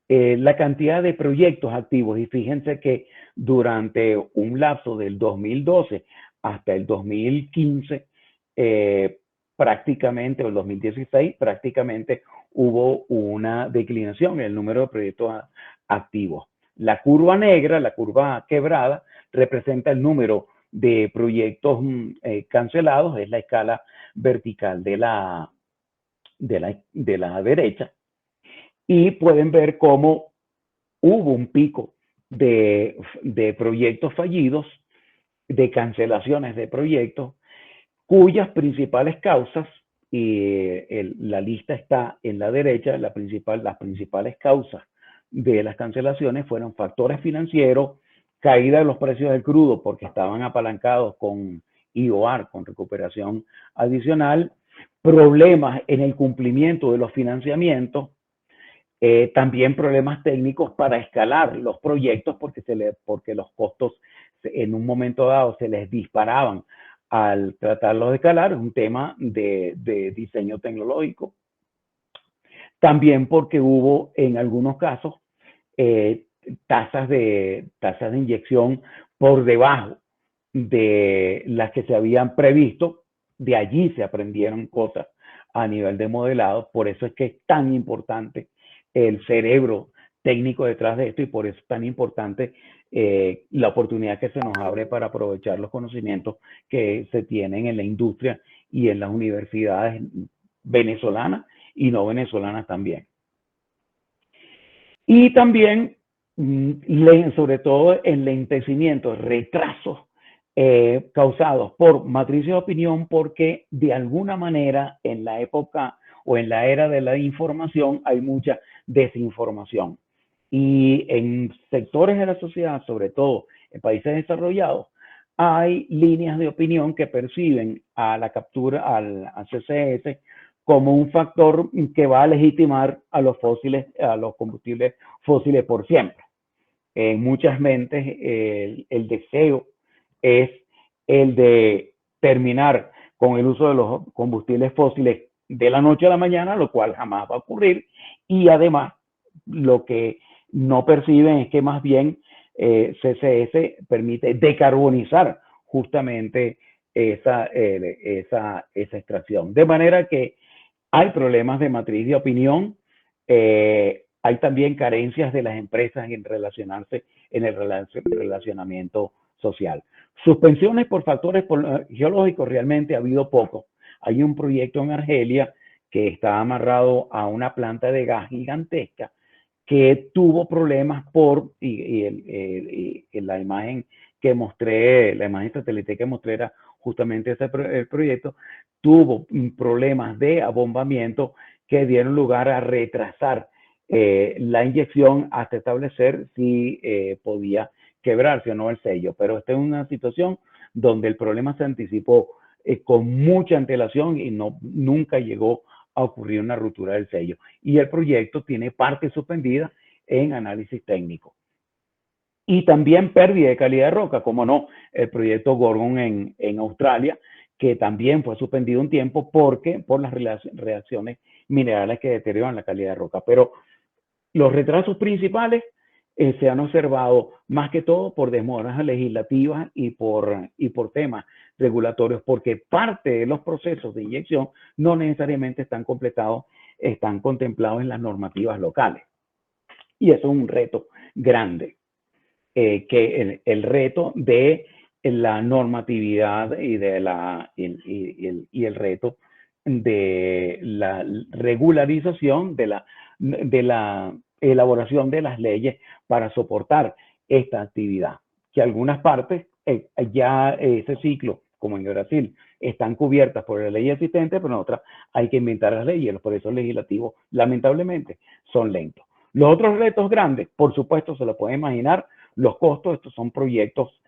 la cantidad de proyectos activos. Y fíjense que durante un lapso del 2012 hasta el 2015, prácticamente, o el 2016, prácticamente hubo una declinación en el número de proyectos activos. La curva negra, la curva quebrada, representa el número de proyectos cancelados, es la escala vertical de la derecha, y pueden ver cómo hubo un pico de proyectos fallidos, de cancelaciones de proyectos, cuyas principales causas, y la lista está en la derecha, las principales causas de las cancelaciones fueron factores financieros, caída de los precios del crudo porque estaban apalancados con IOR, con recuperación adicional, problemas en el cumplimiento de los financiamientos, también problemas técnicos para escalar los proyectos porque los costos en un momento dado se les disparaban al tratarlos de escalar, es un tema de diseño tecnológico. También porque hubo en algunos casos tasas de inyección por debajo de las que se habían previsto. De allí se aprendieron cosas a nivel de modelado. Por eso es que es tan importante el cerebro técnico detrás de esto y por eso es tan importante la oportunidad que se nos abre para aprovechar los conocimientos que se tienen en la industria y en las universidades venezolanas y no venezolanas también. Y también, sobre todo, el lentecimiento, retrasos causados por matrices de opinión, porque de alguna manera en la época o en la era de la información hay mucha desinformación. Y en sectores de la sociedad, sobre todo en países desarrollados, hay líneas de opinión que perciben a la captura, al CCS, como un factor que va a legitimar a los combustibles fósiles por siempre. En muchas mentes el deseo es el de terminar con el uso de los combustibles fósiles de la noche a la mañana, lo cual jamás va a ocurrir, y además lo que no perciben es que más bien CCS permite decarbonizar justamente esa extracción. De manera que hay problemas de matriz de opinión, hay también carencias de las empresas en relacionarse en el relacionamiento social. Suspensiones por factores geológicos realmente ha habido poco. Hay un proyecto en Argelia que está amarrado a una planta de gas gigantesca que tuvo problemas la imagen que mostré, la imagen satélite que mostré era justamente el proyecto, tuvo problemas de abombamiento que dieron lugar a retrasar la inyección hasta establecer si podía quebrarse o no el sello. Pero esta es una situación donde el problema se anticipó con mucha antelación y nunca llegó a ocurrir una ruptura del sello. Y el proyecto tiene parte suspendida en análisis técnico. Y también pérdida de calidad de roca, como no, el proyecto Gorgon en Australia, que también fue suspendido un tiempo por las reacciones minerales que deterioran la calidad de roca. Pero los retrasos principales se han observado más que todo por demoras legislativas y por temas regulatorios, porque parte de los procesos de inyección no necesariamente están completados, están contemplados en las normativas locales. Y eso es un reto grande, que el reto de la normatividad y el reto de la regularización de la elaboración de las leyes para soportar esta actividad, que algunas partes ya ese ciclo, como en Brasil, están cubiertas por la ley existente, pero en otras hay que inventar las leyes. Los procesos legislativos, lamentablemente, son lentos. Los otros retos grandes, por supuesto, se lo pueden imaginar, los costos. Estos son proyectos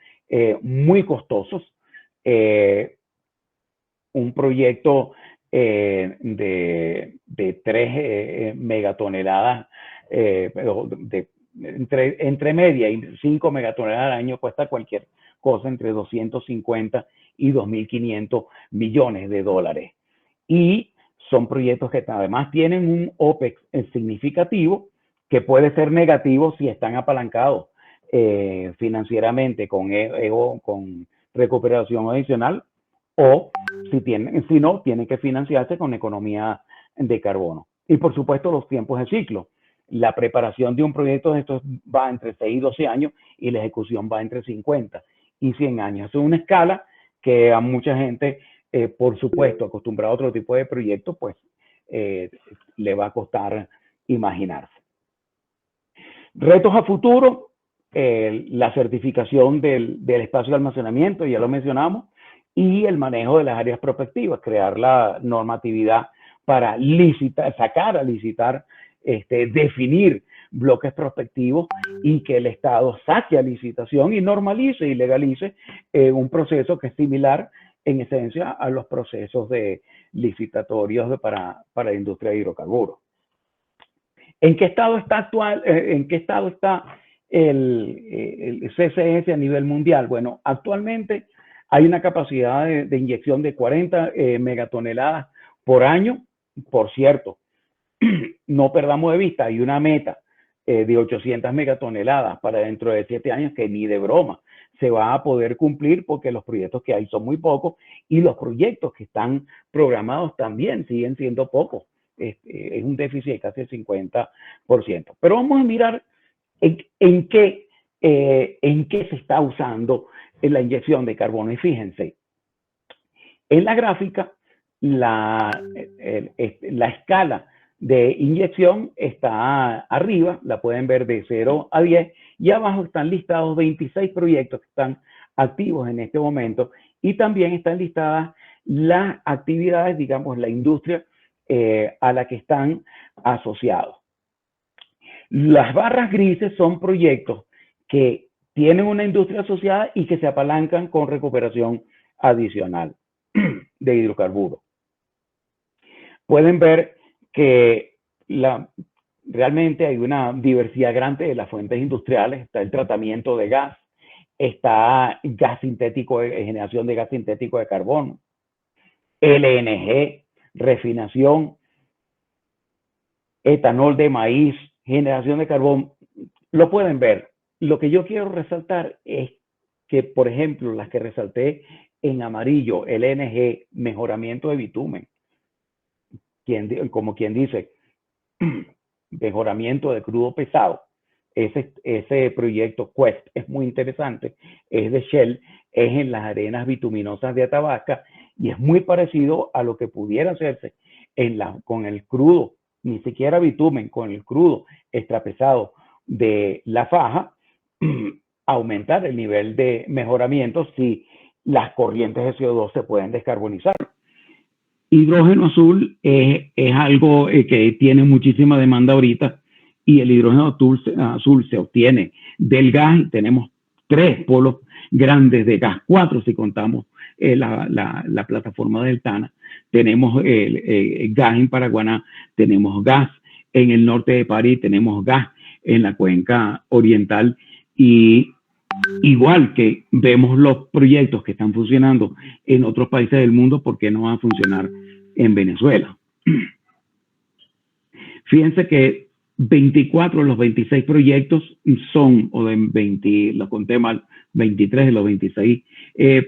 muy costosos. Un proyecto de 3 megatoneladas, entre media y 5 megatoneladas al año cuesta cualquier cosa entre 250 y 2.500 millones de dólares. Y son proyectos que además tienen un OPEX significativo, que puede ser negativo si están apalancados financieramente con recuperación adicional, o si no, tienen que financiarse con economía de carbono. Y por supuesto los tiempos de ciclo. La preparación de un proyecto de estos va entre 6 y 12 años y la ejecución va entre 50 y 100 años. Es una escala que a mucha gente, por supuesto, acostumbrada a otro tipo de proyectos, pues le va a costar imaginarse. Retos a futuro, la certificación del espacio de almacenamiento, ya lo mencionamos, y el manejo de las áreas prospectivas, crear la normatividad para sacar a licitar, definir bloques prospectivos y que el Estado saque a licitación y normalice y legalice un proceso que es similar en esencia a los procesos licitatorios para la industria de hidrocarburos. ¿En qué estado está el CCS a nivel mundial? Bueno, actualmente hay una capacidad de inyección de 40 megatoneladas por año. Por cierto, no perdamos de vista, hay una meta de 800 megatoneladas para dentro de 7 años que ni de broma se va a poder cumplir, porque los proyectos que hay son muy pocos y los proyectos que están programados también siguen siendo pocos. Es un déficit de casi el 50%. Pero vamos a mirar en qué se está usando la inyección de carbono. Y fíjense, en la gráfica, la escala de inyección está arriba, la pueden ver de 0 a 10, y abajo están listados 26 proyectos que están activos en este momento, y también están listadas las actividades, digamos, la industria a la que están asociados. Las barras grises son proyectos que tienen una industria asociada y que se apalancan con recuperación adicional de hidrocarburos. Pueden ver que realmente hay una diversidad grande de las fuentes industriales. Está el tratamiento de gas, está gas sintético, generación de gas sintético de carbono, LNG, refinación, etanol de maíz, generación de carbón. Lo pueden ver. Lo que yo quiero resaltar es que, por ejemplo, las que resalté en amarillo, LNG, mejoramiento de bitumen, como quien dice, mejoramiento de crudo pesado. Ese proyecto Quest es muy interesante, es de Shell, es en las arenas bituminosas de Athabasca y es muy parecido a lo que pudiera hacerse con el crudo, ni siquiera bitumen, con el crudo extrapesado de la faja, aumentar el nivel de mejoramiento si las corrientes de CO2 se pueden descarbonizar. Hidrógeno azul es algo que tiene muchísima demanda ahorita y el hidrógeno azul se obtiene del gas. Y tenemos 3 polos grandes de gas, 4 si contamos la plataforma del Tana. Tenemos gas en Paraguaná, tenemos gas en el norte de París, tenemos gas en la cuenca oriental, y igual que vemos los proyectos que están funcionando en otros países del mundo, ¿por qué no van a funcionar en Venezuela? Fíjense que 24 de los 26 proyectos son, o de 20, lo conté mal, 23 de los 26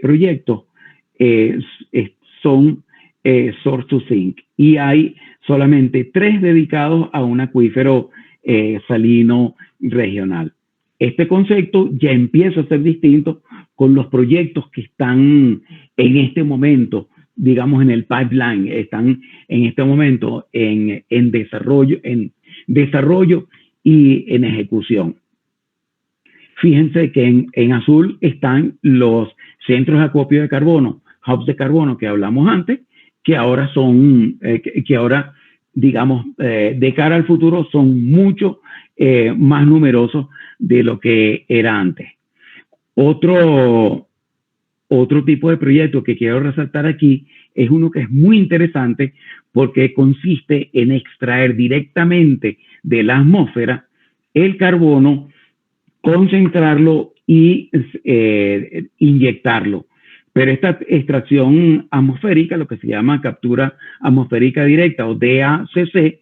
proyectos son source to sink, y hay solamente 3 dedicados a un acuífero salino regional. Este concepto ya empieza a ser distinto con los proyectos que están en este momento, digamos, en el pipeline, están en este momento en desarrollo y en ejecución. Fíjense que en azul están los centros de acopio de carbono, hubs de carbono que hablamos antes, que ahora son, digamos, de cara al futuro son mucho más numerosos de lo que era antes. Otro tipo de proyecto que quiero resaltar aquí es uno que es muy interesante porque consiste en extraer directamente de la atmósfera el carbono, concentrarlo y inyectarlo. Pero esta extracción atmosférica, lo que se llama captura atmosférica directa o DACC,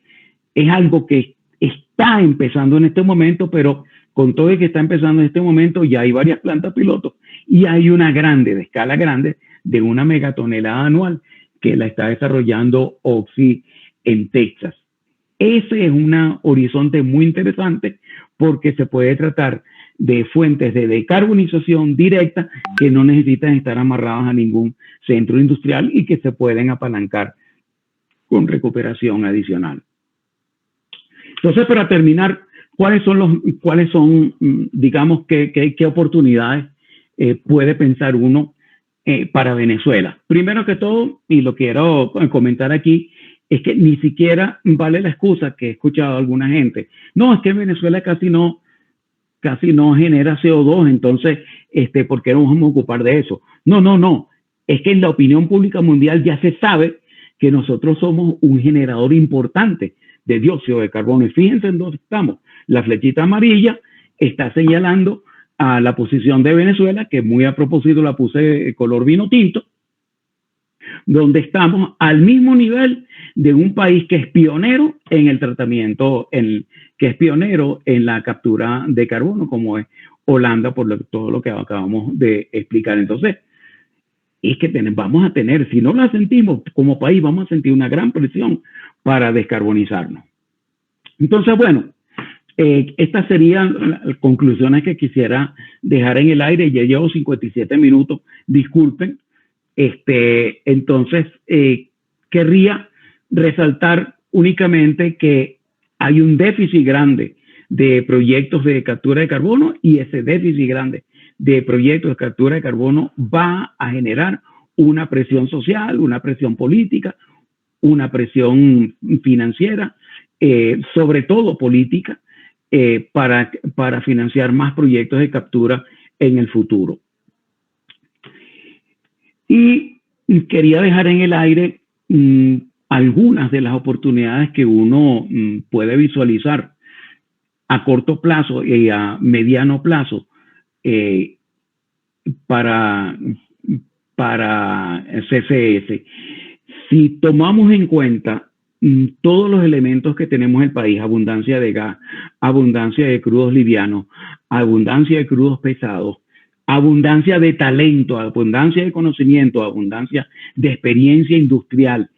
es algo que está empezando en este momento, pero con todo el que está empezando en este momento ya hay varias plantas pilotos y hay una grande, de escala grande, de 1 megatonelada anual que la está desarrollando Oxy en Texas. Ese es un horizonte muy interesante porque se puede tratar de fuentes de decarbonización directa que no necesitan estar amarradas a ningún centro industrial y que se pueden apalancar con recuperación adicional. Entonces, para terminar, ¿cuáles son, digamos, qué oportunidades puede pensar uno para Venezuela? Primero que todo, y lo quiero comentar aquí, es que ni siquiera vale la excusa que he escuchado a alguna gente. No, es que Venezuela casi no genera CO2, entonces, ¿por qué no nos vamos a ocupar de eso? No. Es que en la opinión pública mundial ya se sabe que nosotros somos un generador importante de dióxido de carbono. Y fíjense en dónde estamos. La flechita amarilla está señalando a la posición de Venezuela, que muy a propósito la puse de color vino tinto, donde estamos al mismo nivel de un país que es pionero en el tratamiento, que es pionero en la captura de carbono, como es Holanda, por todo lo que acabamos de explicar. Entonces, es que vamos a tener, si no la sentimos como país, vamos a sentir una gran presión para descarbonizarnos. Entonces, bueno, estas serían las conclusiones que quisiera dejar en el aire. Ya llevo 57 minutos, disculpen. Entonces, querría resaltar únicamente que hay un déficit grande de proyectos de captura de carbono, y ese déficit grande de proyectos de captura de carbono va a generar una presión social, una presión política, una presión financiera, sobre todo política, para financiar más proyectos de captura en el futuro. Y quería dejar en el aire algunas de las oportunidades que uno puede visualizar a corto plazo y a mediano plazo para CCS. Si tomamos en cuenta todos los elementos que tenemos en el país: abundancia de gas, abundancia de crudos livianos, abundancia de crudos pesados, abundancia de talento, abundancia de conocimiento, abundancia de experiencia industrial,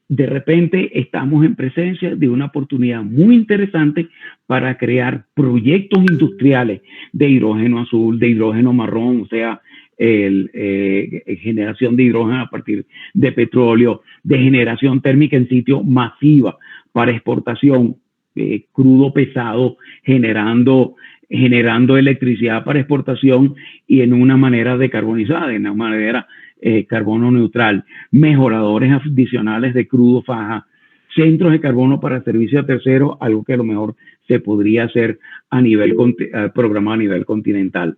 de repente estamos en presencia de una oportunidad muy interesante para crear proyectos industriales de hidrógeno azul, de hidrógeno marrón, o sea, generación de hidrógeno a partir de petróleo, de generación térmica en sitio masiva para exportación, crudo pesado, generando electricidad para exportación y en una manera decarbonizada, en una manera carbono neutral, mejoradores adicionales de crudo faja, centros de carbono para servicio a terceros, algo que a lo mejor se podría hacer a nivel programado a nivel continental.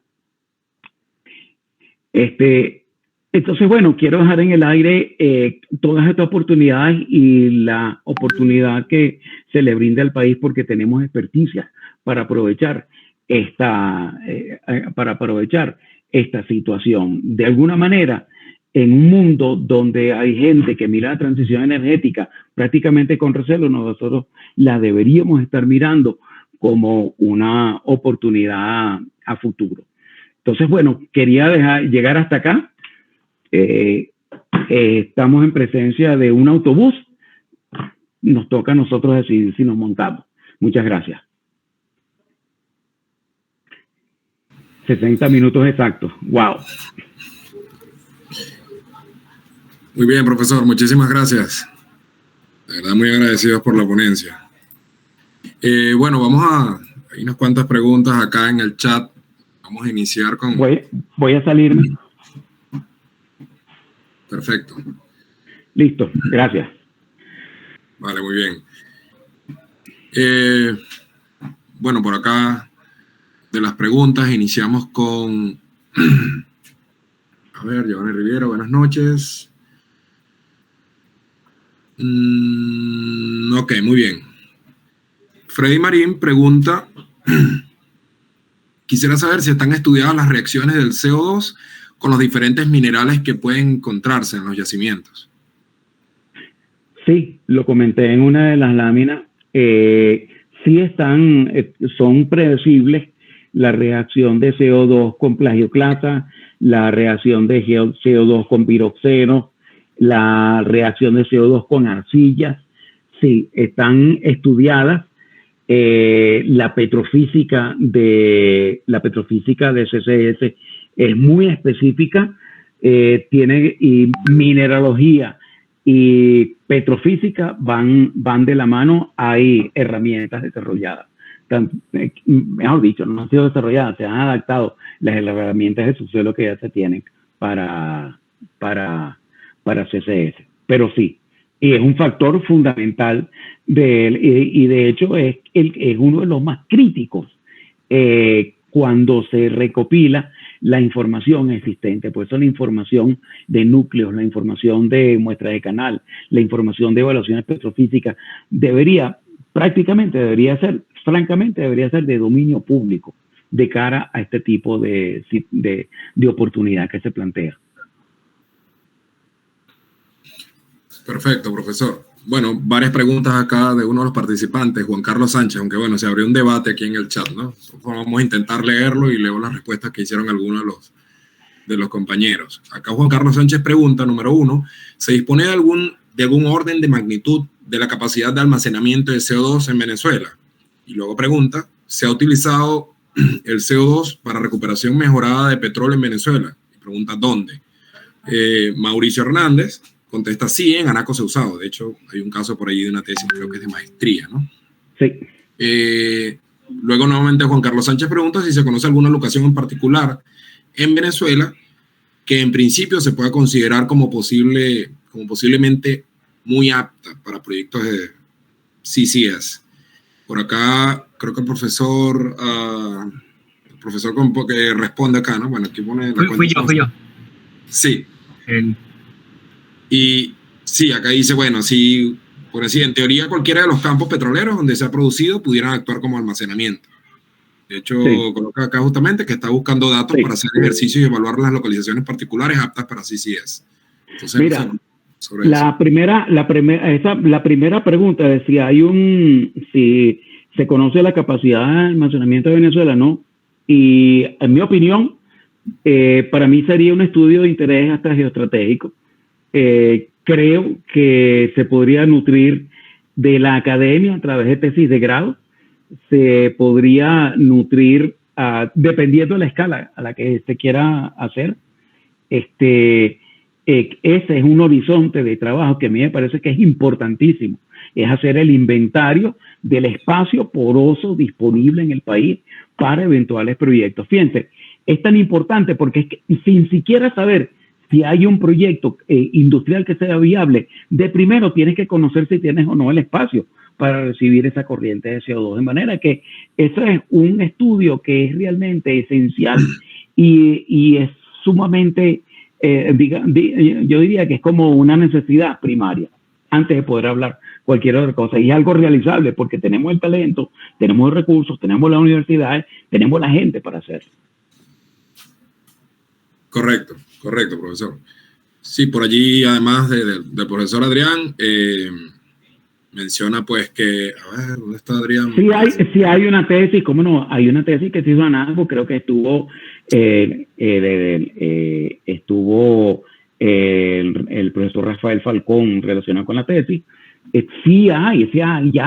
Entonces, bueno, quiero dejar en el aire todas estas oportunidades y la oportunidad que se le brinda al país porque tenemos experticia para aprovechar esta situación. De alguna manera, en un mundo donde hay gente que mira la transición energética prácticamente con recelo, nosotros la deberíamos estar mirando como una oportunidad a futuro. Entonces, bueno, quería llegar hasta acá. Estamos en presencia de un autobús. Nos toca a nosotros decidir si nos montamos. Muchas gracias. 60 minutos exactos. ¡Wow! Muy bien, profesor. Muchísimas gracias. De verdad, muy agradecidos por la ponencia. Bueno, hay unas cuantas preguntas acá en el chat. Vamos a iniciar con... Voy a salirme. Perfecto. Listo, gracias. Vale, muy bien. Bueno, por acá, de las preguntas, iniciamos con... A ver, Giovanni Riviera, buenas noches. Ok, muy bien. Freddy Marín pregunta... Quisiera saber si están estudiadas las reacciones del CO2 con los diferentes minerales que pueden encontrarse en los yacimientos. Sí, lo comenté en una de las láminas. Sí son predecibles la reacción de CO2 con plagioclasa, la reacción de CO2 con piroxeno, la reacción de CO2 con arcillas. Sí, están estudiadas. La petrofísica de CCS es muy específica, y mineralogía y petrofísica van de la mano. Hay herramientas desarrolladas, mejor dicho, no han sido desarrolladas, se han adaptado las herramientas de subsuelo que ya se tienen para CCS, pero sí. Y es un factor fundamental y de hecho es uno de los más críticos cuando se recopila la información existente. Por eso la información de núcleos, la información de muestras de canal, la información de evaluaciones petrofísicas francamente debería ser de dominio público de cara a este tipo de oportunidad que se plantea. Perfecto, profesor. Bueno, varias preguntas acá de uno de los participantes, Juan Carlos Sánchez, aunque bueno, se abrió un debate aquí en el chat, ¿no? Vamos a intentar leerlo y leo las respuestas que hicieron algunos de los compañeros. Acá Juan Carlos Sánchez pregunta, número 1, ¿se dispone de algún orden de magnitud de la capacidad de almacenamiento de CO2 en Venezuela? Y luego pregunta, ¿se ha utilizado el CO2 para recuperación mejorada de petróleo en Venezuela? Y pregunta, ¿dónde? Mauricio Hernández contesta, sí, en Anaco se ha usado. De hecho, hay un caso por allí de una tesis, creo que es de maestría, ¿no? Sí. Luego, nuevamente, Juan Carlos Sánchez pregunta si se conoce alguna locación en particular en Venezuela que en principio se pueda considerar como posiblemente muy apta para proyectos de CCS. Por acá, creo que el profesor que responde acá, ¿no? Bueno, aquí pone... Fui yo. Sí. Y sí, acá dice, bueno, sí, por decir, en teoría cualquiera de los campos petroleros donde se ha producido pudieran actuar como almacenamiento. De hecho, sí, coloca acá justamente que está buscando datos para hacer ejercicios y evaluar las localizaciones particulares aptas para CCS. Entonces, mira, la primera pregunta decía, si se conoce la capacidad de almacenamiento de Venezuela, ¿no? Y en mi opinión, para mí sería un estudio de interés hasta geoestratégico. Creo que se podría nutrir de la academia a través de tesis de grado, se podría nutrir dependiendo de la escala a la que se quiera hacer. Ese es un horizonte de trabajo que a mí me parece que es importantísimo, es hacer el inventario del espacio poroso disponible en el país para eventuales proyectos. Fíjense, es tan importante porque es que sin siquiera saber si hay un proyecto industrial que sea viable, de primero tienes que conocer si tienes o no el espacio para recibir esa corriente de CO2. De manera que eso es un estudio que es realmente esencial y es sumamente, yo diría que es como una necesidad primaria antes de poder hablar cualquier otra cosa. Y es algo realizable porque tenemos el talento, tenemos los recursos, tenemos las universidades, tenemos la gente para hacerlo. Correcto, profesor. Sí, por allí, además del profesor Adrián, menciona pues que, a ver, ¿dónde está Adrián? Sí hay una tesis, ¿cómo no? Hay una tesis que se hizo en ANACO, creo que estuvo el profesor Rafael Falcón relacionado con la tesis. Ya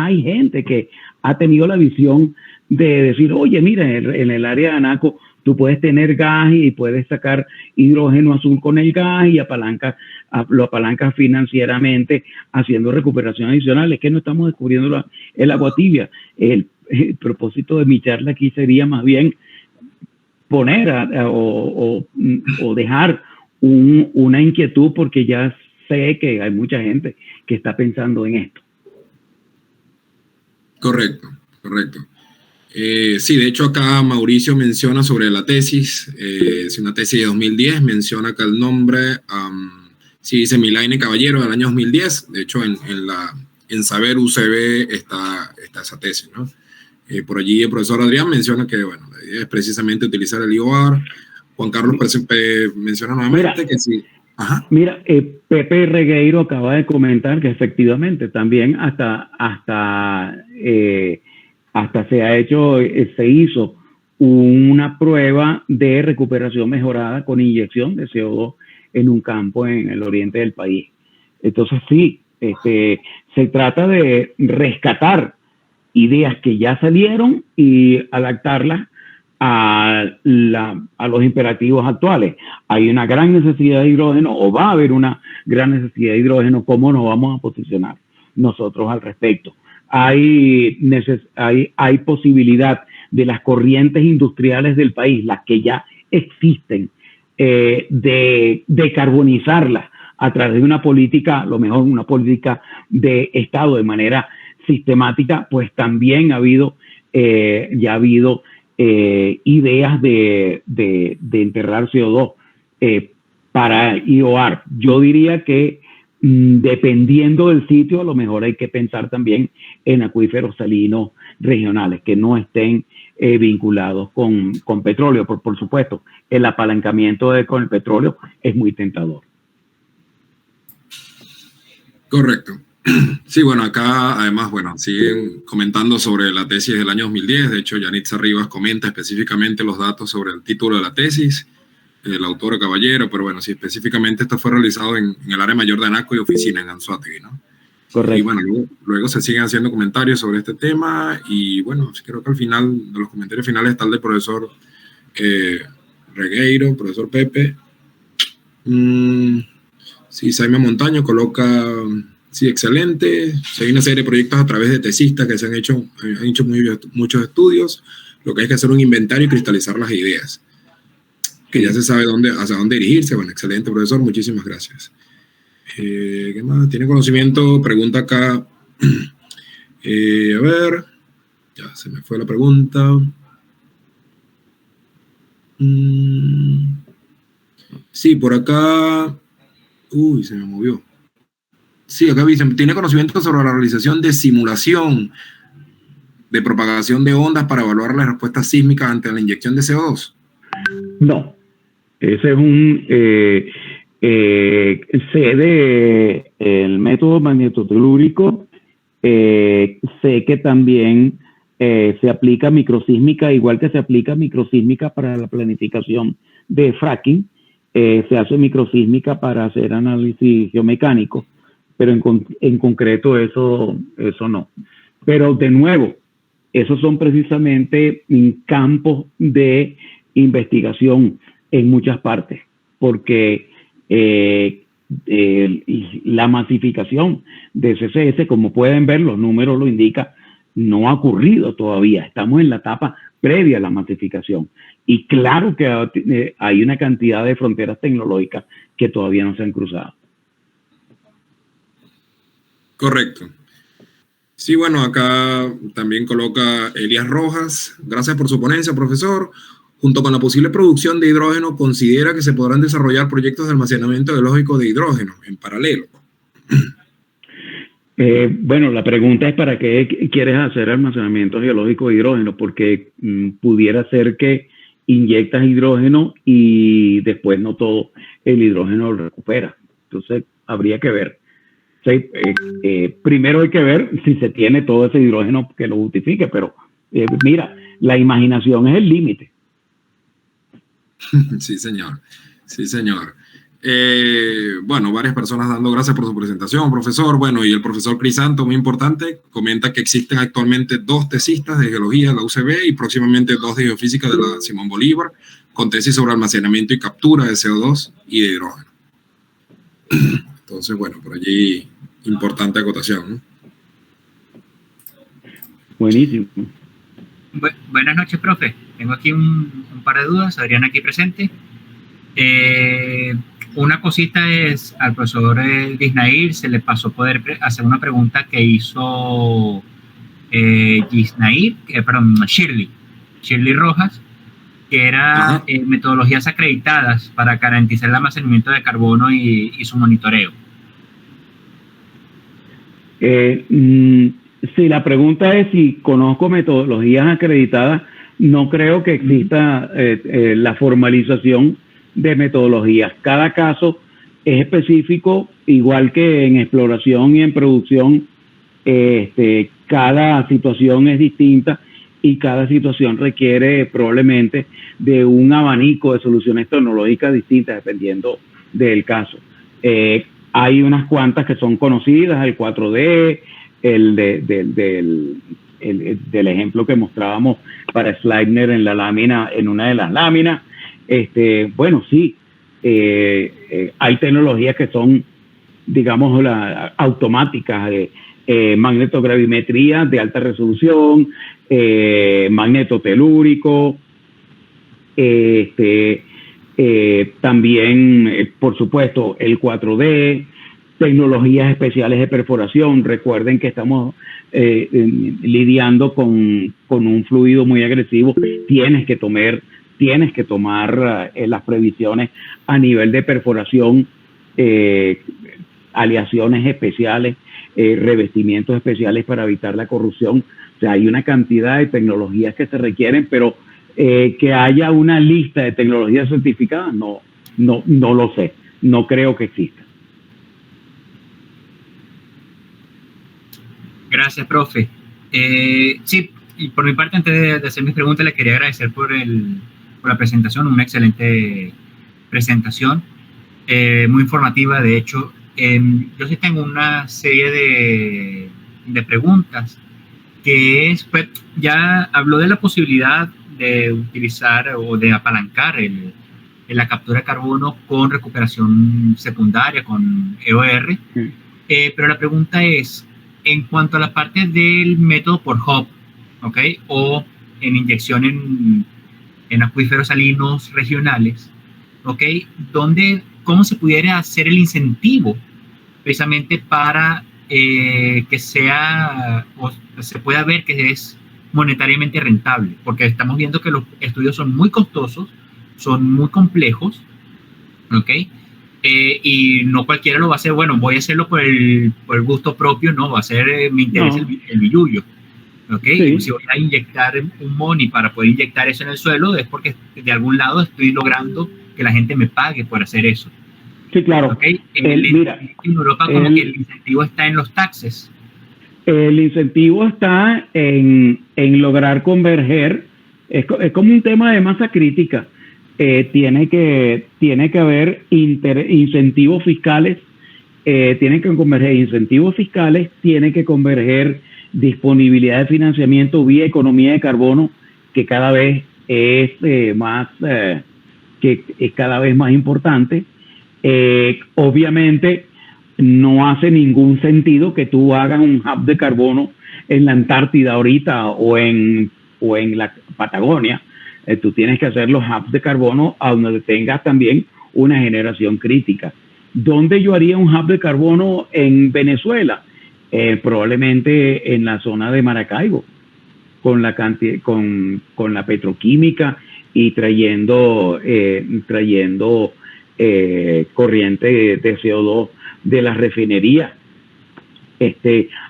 hay gente que ha tenido la visión de decir, oye, mira, en el área de ANACO tú puedes tener gas y puedes sacar hidrógeno azul con el gas y lo apalancas financieramente haciendo recuperación adicional. Es que no estamos descubriendo el agua tibia. El propósito de mi charla aquí sería más bien poner o dejar una inquietud, porque ya sé que hay mucha gente que está pensando en esto. Correcto. Sí, de hecho acá Mauricio menciona sobre la tesis, es una tesis de 2010, menciona acá el nombre, sí dice Milaine Caballero del año 2010, de hecho en Saber UCB está esa tesis, ¿no? Por allí el profesor Adrián menciona que, bueno, la idea es precisamente utilizar el IOR. Juan Carlos menciona nuevamente que sí. Ajá. Mira, Pepe Regueiro acaba de comentar que efectivamente también hasta se hizo una prueba de recuperación mejorada con inyección de CO2 en un campo en el oriente del país. Entonces sí, se trata de rescatar ideas que ya salieron y adaptarlas a los imperativos actuales. Hay una gran necesidad de hidrógeno, o va a haber una gran necesidad de hidrógeno. ¿Cómo nos vamos a posicionar nosotros al respecto? Hay posibilidad de las corrientes industriales del país, las que ya existen, de decarbonizarlas a través de una política, a lo mejor una política de Estado de manera sistemática. Pues también ya ha habido ideas de enterrar CO2 para IOR. Yo diría que dependiendo del sitio, a lo mejor hay que pensar también en acuíferos salinos regionales que no estén vinculados con petróleo. Por supuesto, el apalancamiento con el petróleo es muy tentador. Correcto. Sí, bueno, acá además, bueno, siguen comentando sobre la tesis del año 2010. De hecho, Yanitza Rivas comenta específicamente los datos sobre el título de la tesis, el autor Caballero, pero bueno, sí, específicamente esto fue realizado en el área mayor de ANACO y oficina en Anzoátegui, ¿no? Correcto. Y bueno, luego se siguen haciendo comentarios sobre este tema y bueno, creo que al final de los comentarios finales está el del profesor Regueiro, profesor Pepe. Sí, Jaime Montaño coloca... Sí, excelente. Se hay una serie de proyectos a través de tesistas que han hecho muchos estudios. Lo que hay que hacer es un inventario y cristalizar las ideas. Que ya se sabe hacia dónde dirigirse. Bueno, excelente, profesor. Muchísimas gracias. ¿Qué más? ¿Tiene conocimiento? Pregunta acá. A ver. Ya se me fue la pregunta. Sí, por acá. Uy, se me movió. Sí, acá dicen, ¿tiene conocimiento sobre la realización de simulación de propagación de ondas para evaluar las respuestas sísmicas ante la inyección de CO2? No. Ese es el método magnetotelúrico. Sé que también se aplica microsísmica, igual que se aplica microsísmica para la planificación de fracking. Se hace microsísmica para hacer análisis geomecánico, pero en concreto eso no. Pero de nuevo, esos son precisamente campos de investigación en muchas partes, porque la masificación de CCS, como pueden ver, los números lo indican, no ha ocurrido todavía. Estamos en la etapa previa a la masificación. Y claro que hay una cantidad de fronteras tecnológicas que todavía no se han cruzado. Correcto. Sí, bueno, acá también coloca Elías Rojas. Gracias por su ponencia, profesor. Junto con la posible producción de hidrógeno, ¿considera que se podrán desarrollar proyectos de almacenamiento biológico de hidrógeno en paralelo? Bueno, la pregunta es ¿para qué quieres hacer almacenamiento geológico de hidrógeno? Porque pudiera ser que inyectas hidrógeno y después no todo el hidrógeno lo recupera. Entonces, habría que ver. Primero hay que ver si se tiene todo ese hidrógeno que lo justifique, pero mira, la imaginación es el límite. Sí, señor. Sí, señor. Bueno, varias personas dando gracias por su presentación, profesor. Bueno, y el profesor Crisanto, muy importante, comenta que existen actualmente 2 tesistas de geología de la UCB y próximamente 2 de geofísica de la Simón Bolívar, con tesis sobre almacenamiento y captura de CO2 y de hidrógeno. Entonces, bueno, por allí, importante acotación, ¿no? Buenísimo. Buenas noches, profe. Tengo aquí un par de dudas. Adriana aquí presente. Una cosita es, al profesor Gisnair se le pasó poder hacer una pregunta que hizo Shirley Rojas, que era metodologías acreditadas para garantizar el almacenamiento de carbono y su monitoreo. Si la pregunta es si conozco metodologías acreditadas, no creo que exista la formalización de metodologías. Cada caso es específico, igual que en exploración y en producción. Cada situación es distinta y cada situación requiere probablemente de un abanico de soluciones tecnológicas distintas dependiendo del caso. Hay unas cuantas que son conocidas, el 4D, el del ejemplo que mostrábamos para Schleifner en la lámina, en una de las láminas. Bueno, sí, hay tecnologías que son, digamos, automáticas, magnetogravimetría de alta resolución, magneto telúrico, también, por supuesto, el 4D, tecnologías especiales de perforación. Recuerden que estamos lidiando con un fluido muy agresivo. Tienes que tomar las previsiones a nivel de perforación, aleaciones especiales, revestimientos especiales para evitar la corrosión. O sea, hay una cantidad de tecnologías que se requieren, pero que haya una lista de tecnologías certificadas, no lo sé. No creo que exista. Gracias, profe. Sí, y por mi parte, antes de hacer mis preguntas, le quería agradecer por la presentación, una excelente presentación, muy informativa. De hecho, yo sí tengo una serie de preguntas, que es, pues, ya habló de la posibilidad de utilizar o de apalancar la captura de carbono con recuperación secundaria, con EOR, pero la pregunta es, en cuanto a la parte del método por Hub, ¿ok? O en inyección en acuíferos salinos regionales, ¿ok? ¿Cómo se pudiera hacer el incentivo precisamente para que sea, o se pueda ver que es monetariamente rentable? Porque estamos viendo que los estudios son muy costosos, son muy complejos, ¿ok? Y no cualquiera lo va a hacer. Bueno, voy a hacerlo por el gusto propio, no, va a ser, me interesa el billullo, ¿ok? Sí. Si voy a inyectar un money para poder inyectar eso en el suelo, es porque de algún lado estoy logrando que la gente me pague por hacer eso. Sí, claro. ¿Okay? Mira, en Europa como que el incentivo está en los taxes. El incentivo está en lograr converger. Es como un tema de masa crítica. Tiene que haber incentivos fiscales, tienen que converger incentivos fiscales, tiene que converger disponibilidad de financiamiento vía economía de carbono, que cada vez es cada vez más importante. Obviamente no hace ningún sentido que tú hagas un hub de carbono en la Antártida ahorita o en la Patagonia, tú tienes que hacer los hubs de carbono a donde tengas también una generación crítica. ¿Dónde yo haría un hub de carbono en Venezuela? Probablemente en la zona de Maracaibo, con la petroquímica y trayendo corriente de CO2 de las refinerías.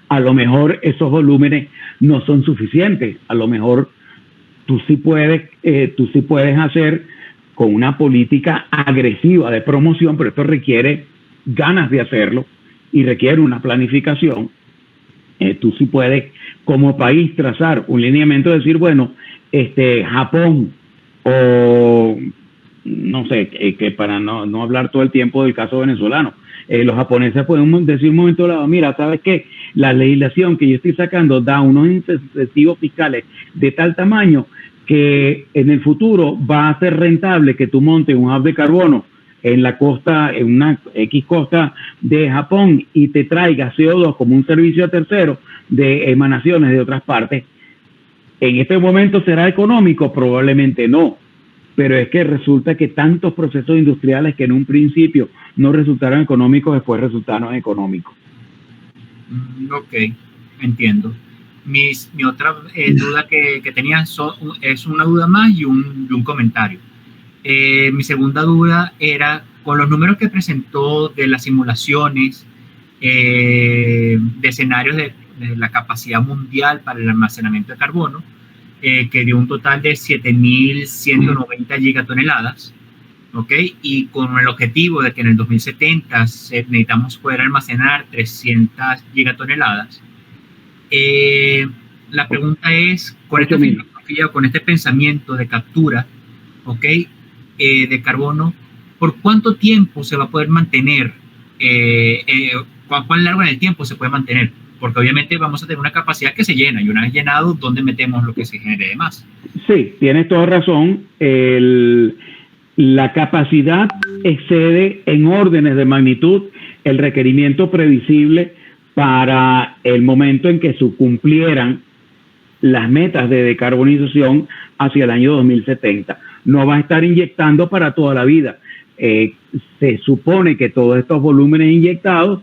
A lo mejor esos volúmenes no son suficientes. A lo mejor tú sí puedes hacer con una política agresiva de promoción, pero esto requiere ganas de hacerlo y requiere una planificación. Tú sí puedes, como país, trazar un lineamiento, decir, bueno, Japón o no sé, que para no hablar todo el tiempo del caso venezolano, los japoneses pueden decir un momento dado, mira, ¿sabes qué? La legislación que yo estoy sacando da unos incentivos fiscales de tal tamaño que en el futuro va a ser rentable que tú montes un hub de carbono en la costa, en una X costa de Japón y te traiga CO2 como un servicio a terceros de emanaciones de otras partes. ¿En este momento será económico? Probablemente no. Pero es que resulta que tantos procesos industriales que en un principio no resultaron económicos, después resultaron económicos. Ok, entiendo. Mi otra duda que tenía es una duda más y un comentario. Mi segunda duda era, con los números que presentó de las simulaciones de escenarios de la capacidad mundial para el almacenamiento de carbono, que dio un total de 7.190 gigatoneladas, ¿ok? Y con el objetivo de que en el 2070 necesitamos poder almacenar 300 gigatoneladas. La pregunta es, con esta filosofía, con este pensamiento de captura, ¿ok? De carbono, ¿por cuánto tiempo se va a poder mantener? ¿Cuán largo en el tiempo se puede mantener? Porque obviamente vamos a tener una capacidad que se llena, y una vez llenado, ¿dónde metemos lo que se genere de más? Sí, tienes toda razón. La capacidad excede en órdenes de magnitud el requerimiento previsible para el momento en que se cumplieran las metas de decarbonización hacia el año 2070. No va a estar inyectando para toda la vida. Se supone que todos estos volúmenes inyectados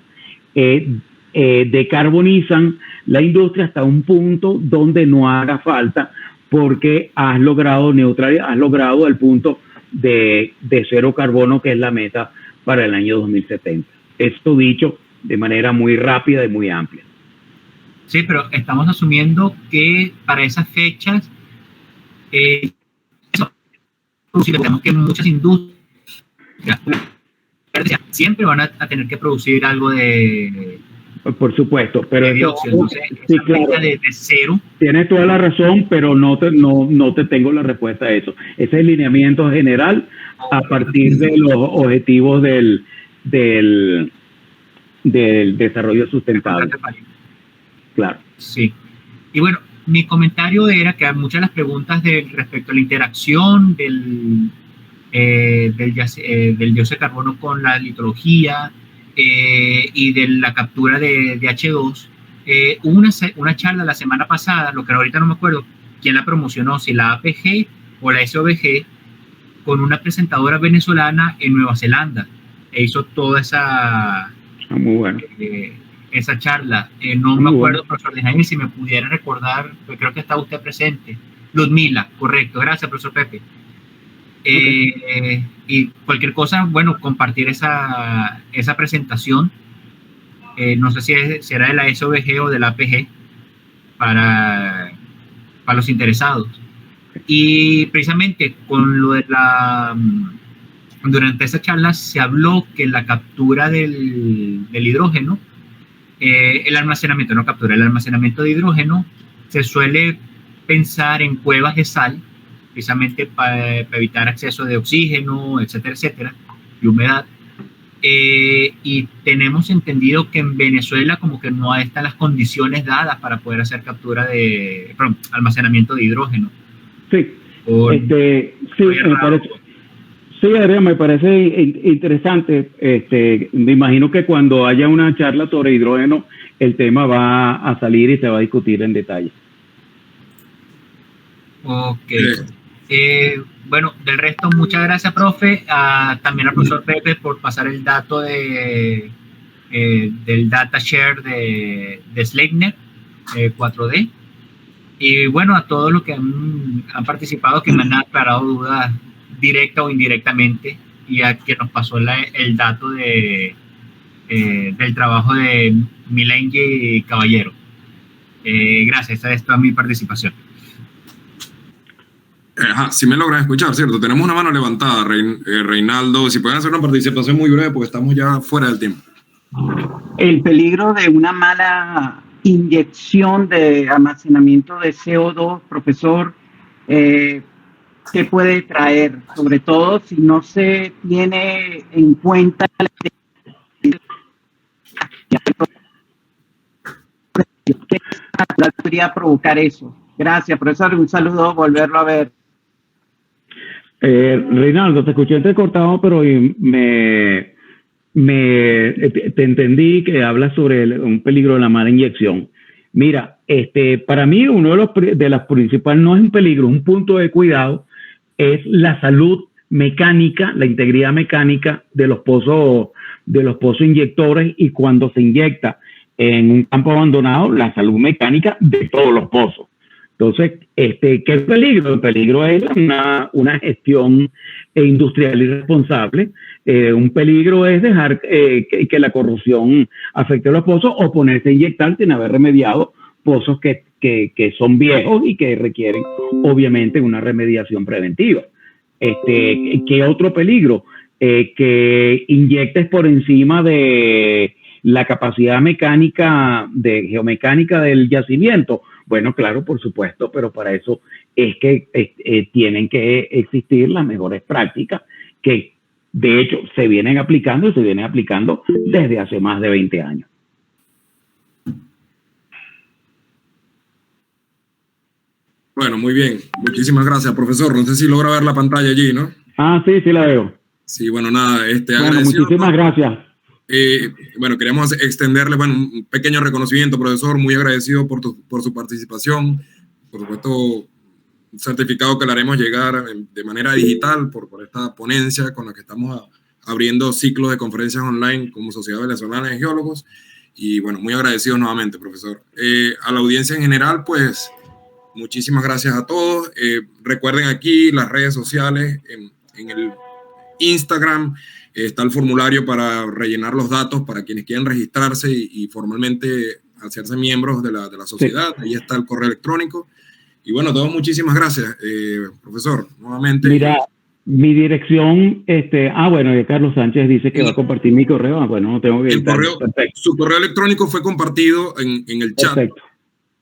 decarbonizan la industria hasta un punto donde no haga falta, porque has logrado neutralidad, has logrado el punto de cero carbono, que es la meta para el año 2070. Esto dicho de manera muy rápida y muy amplia. Sí, pero estamos asumiendo que para esas fechas tenemos que muchas industrias siempre van a tener que producir algo de... Por supuesto, pero de dióxido. Entonces, sí, claro, de cero. Tienes toda la razón, pero no te tengo la respuesta a eso. Ese es el lineamiento general a partir de los objetivos del desarrollo sustentable. Claro. Sí. Y bueno, mi comentario era que muchas de las preguntas respecto a la interacción del dióxido de carbono con la litología y de la captura de H2, hubo una charla la semana pasada, lo que ahorita no me acuerdo quién la promocionó, si la APG o la SOBG, con una presentadora venezolana en Nueva Zelanda, e hizo toda esa muy bueno. Esa charla. No me acuerdo, profesor Dejaine, si me pudiera recordar, pues creo que está usted presente. Ludmila, correcto, gracias, profesor Pepe. Y cualquier cosa, bueno, compartir esa presentación, no sé si será de la SOBG o de la APG, para los interesados. Y precisamente con lo de durante esa charla se habló que la captura del hidrógeno, el almacenamiento de hidrógeno, se suele pensar en cuevas de sal, precisamente para evitar acceso de oxígeno, etcétera, etcétera, y humedad. Y tenemos entendido que en Venezuela como que no están las condiciones dadas para poder hacer almacenamiento de hidrógeno. Sí, Sí, Adrián, me parece interesante. Me imagino que cuando haya una charla sobre hidrógeno, el tema va a salir y se va a discutir en detalle. Ok. Bueno, del resto, muchas gracias, profe. También al profesor Pepe por pasar el dato del data share de Sleipner 4D. Y bueno, a todos los que han participado, que me han aclarado dudas directa o indirectamente, y a quien nos pasó el dato del trabajo de Milengi Caballero. Gracias, esa es toda mi participación. Si me logran escuchar, ¿cierto? Tenemos una mano levantada, Reinaldo. Si pueden hacer una participación muy breve, porque estamos ya fuera del tiempo. El peligro de una mala inyección de almacenamiento de CO2, profesor, ¿qué puede traer? Sobre todo si no se tiene en cuenta ¿qué podría provocar eso? Gracias, profesor. Un saludo, volverlo a ver. Reinaldo, te escuché entrecortado, pero te entendí que hablas sobre un peligro de la mala inyección. Mira, para mí uno de las principales, no es un peligro, un punto de cuidado, es la salud mecánica, la integridad mecánica de los pozos inyectores, y cuando se inyecta en un campo abandonado, la salud mecánica de todos los pozos. Entonces, ¿qué es peligro? El peligro es una gestión industrial irresponsable. Un peligro es dejar que la corrosión afecte a los pozos, o ponerse a inyectar sin haber remediado pozos que son viejos y que requieren, obviamente, una remediación preventiva. ¿Qué otro peligro? Que inyectes por encima de la capacidad geomecánica del yacimiento. Bueno, claro, por supuesto, pero para eso es que tienen que existir las mejores prácticas que, de hecho, se vienen aplicando desde hace más de 20 años. Bueno, muy bien. Muchísimas gracias, profesor. No sé si logra ver la pantalla allí, ¿no? Sí, sí la veo. Sí, bueno, nada. Bueno, muchísimas gracias. Bueno, queríamos extenderle un pequeño reconocimiento, profesor, muy agradecido por su participación. Por supuesto, un certificado que le haremos llegar de manera digital por esta ponencia con la que estamos abriendo ciclos de conferencias online como Sociedad Venezolana de Geólogos. Y bueno, muy agradecidos nuevamente, profesor. A la audiencia en general, pues, muchísimas gracias a todos. Recuerden aquí las redes sociales, en el Instagram está el formulario para rellenar los datos para quienes quieran registrarse y formalmente hacerse miembros de la sociedad. Sí. Ahí está el correo electrónico. Y bueno, todos muchísimas gracias, profesor, nuevamente. Mira, mi dirección, bueno, Carlos Sánchez dice que va a compartir mi correo. Bueno, no tengo que su correo electrónico fue compartido en el chat. Perfecto.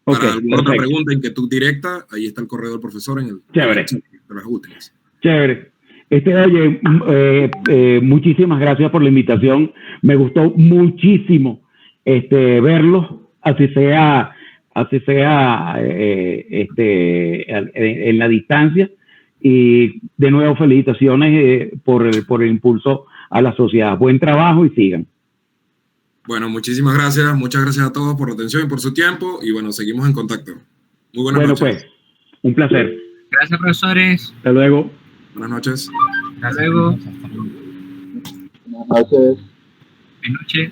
Para alguna otra pregunta, inquietud directa, ahí está el correo del profesor en el Chévere. chat de las útiles. Chévere. Oye, muchísimas gracias por la invitación. Me gustó muchísimo verlos, así sea en la distancia. Y de nuevo, felicitaciones por el impulso a la sociedad. Buen trabajo y sigan. Bueno, muchísimas gracias. Muchas gracias a todos por la atención y por su tiempo. Y bueno, seguimos en contacto. Muy buenas noches. Bueno, pues, un placer. Gracias, profesores. Hasta luego. Buenas noches. Hasta luego. Buenas noches. Buenas noches.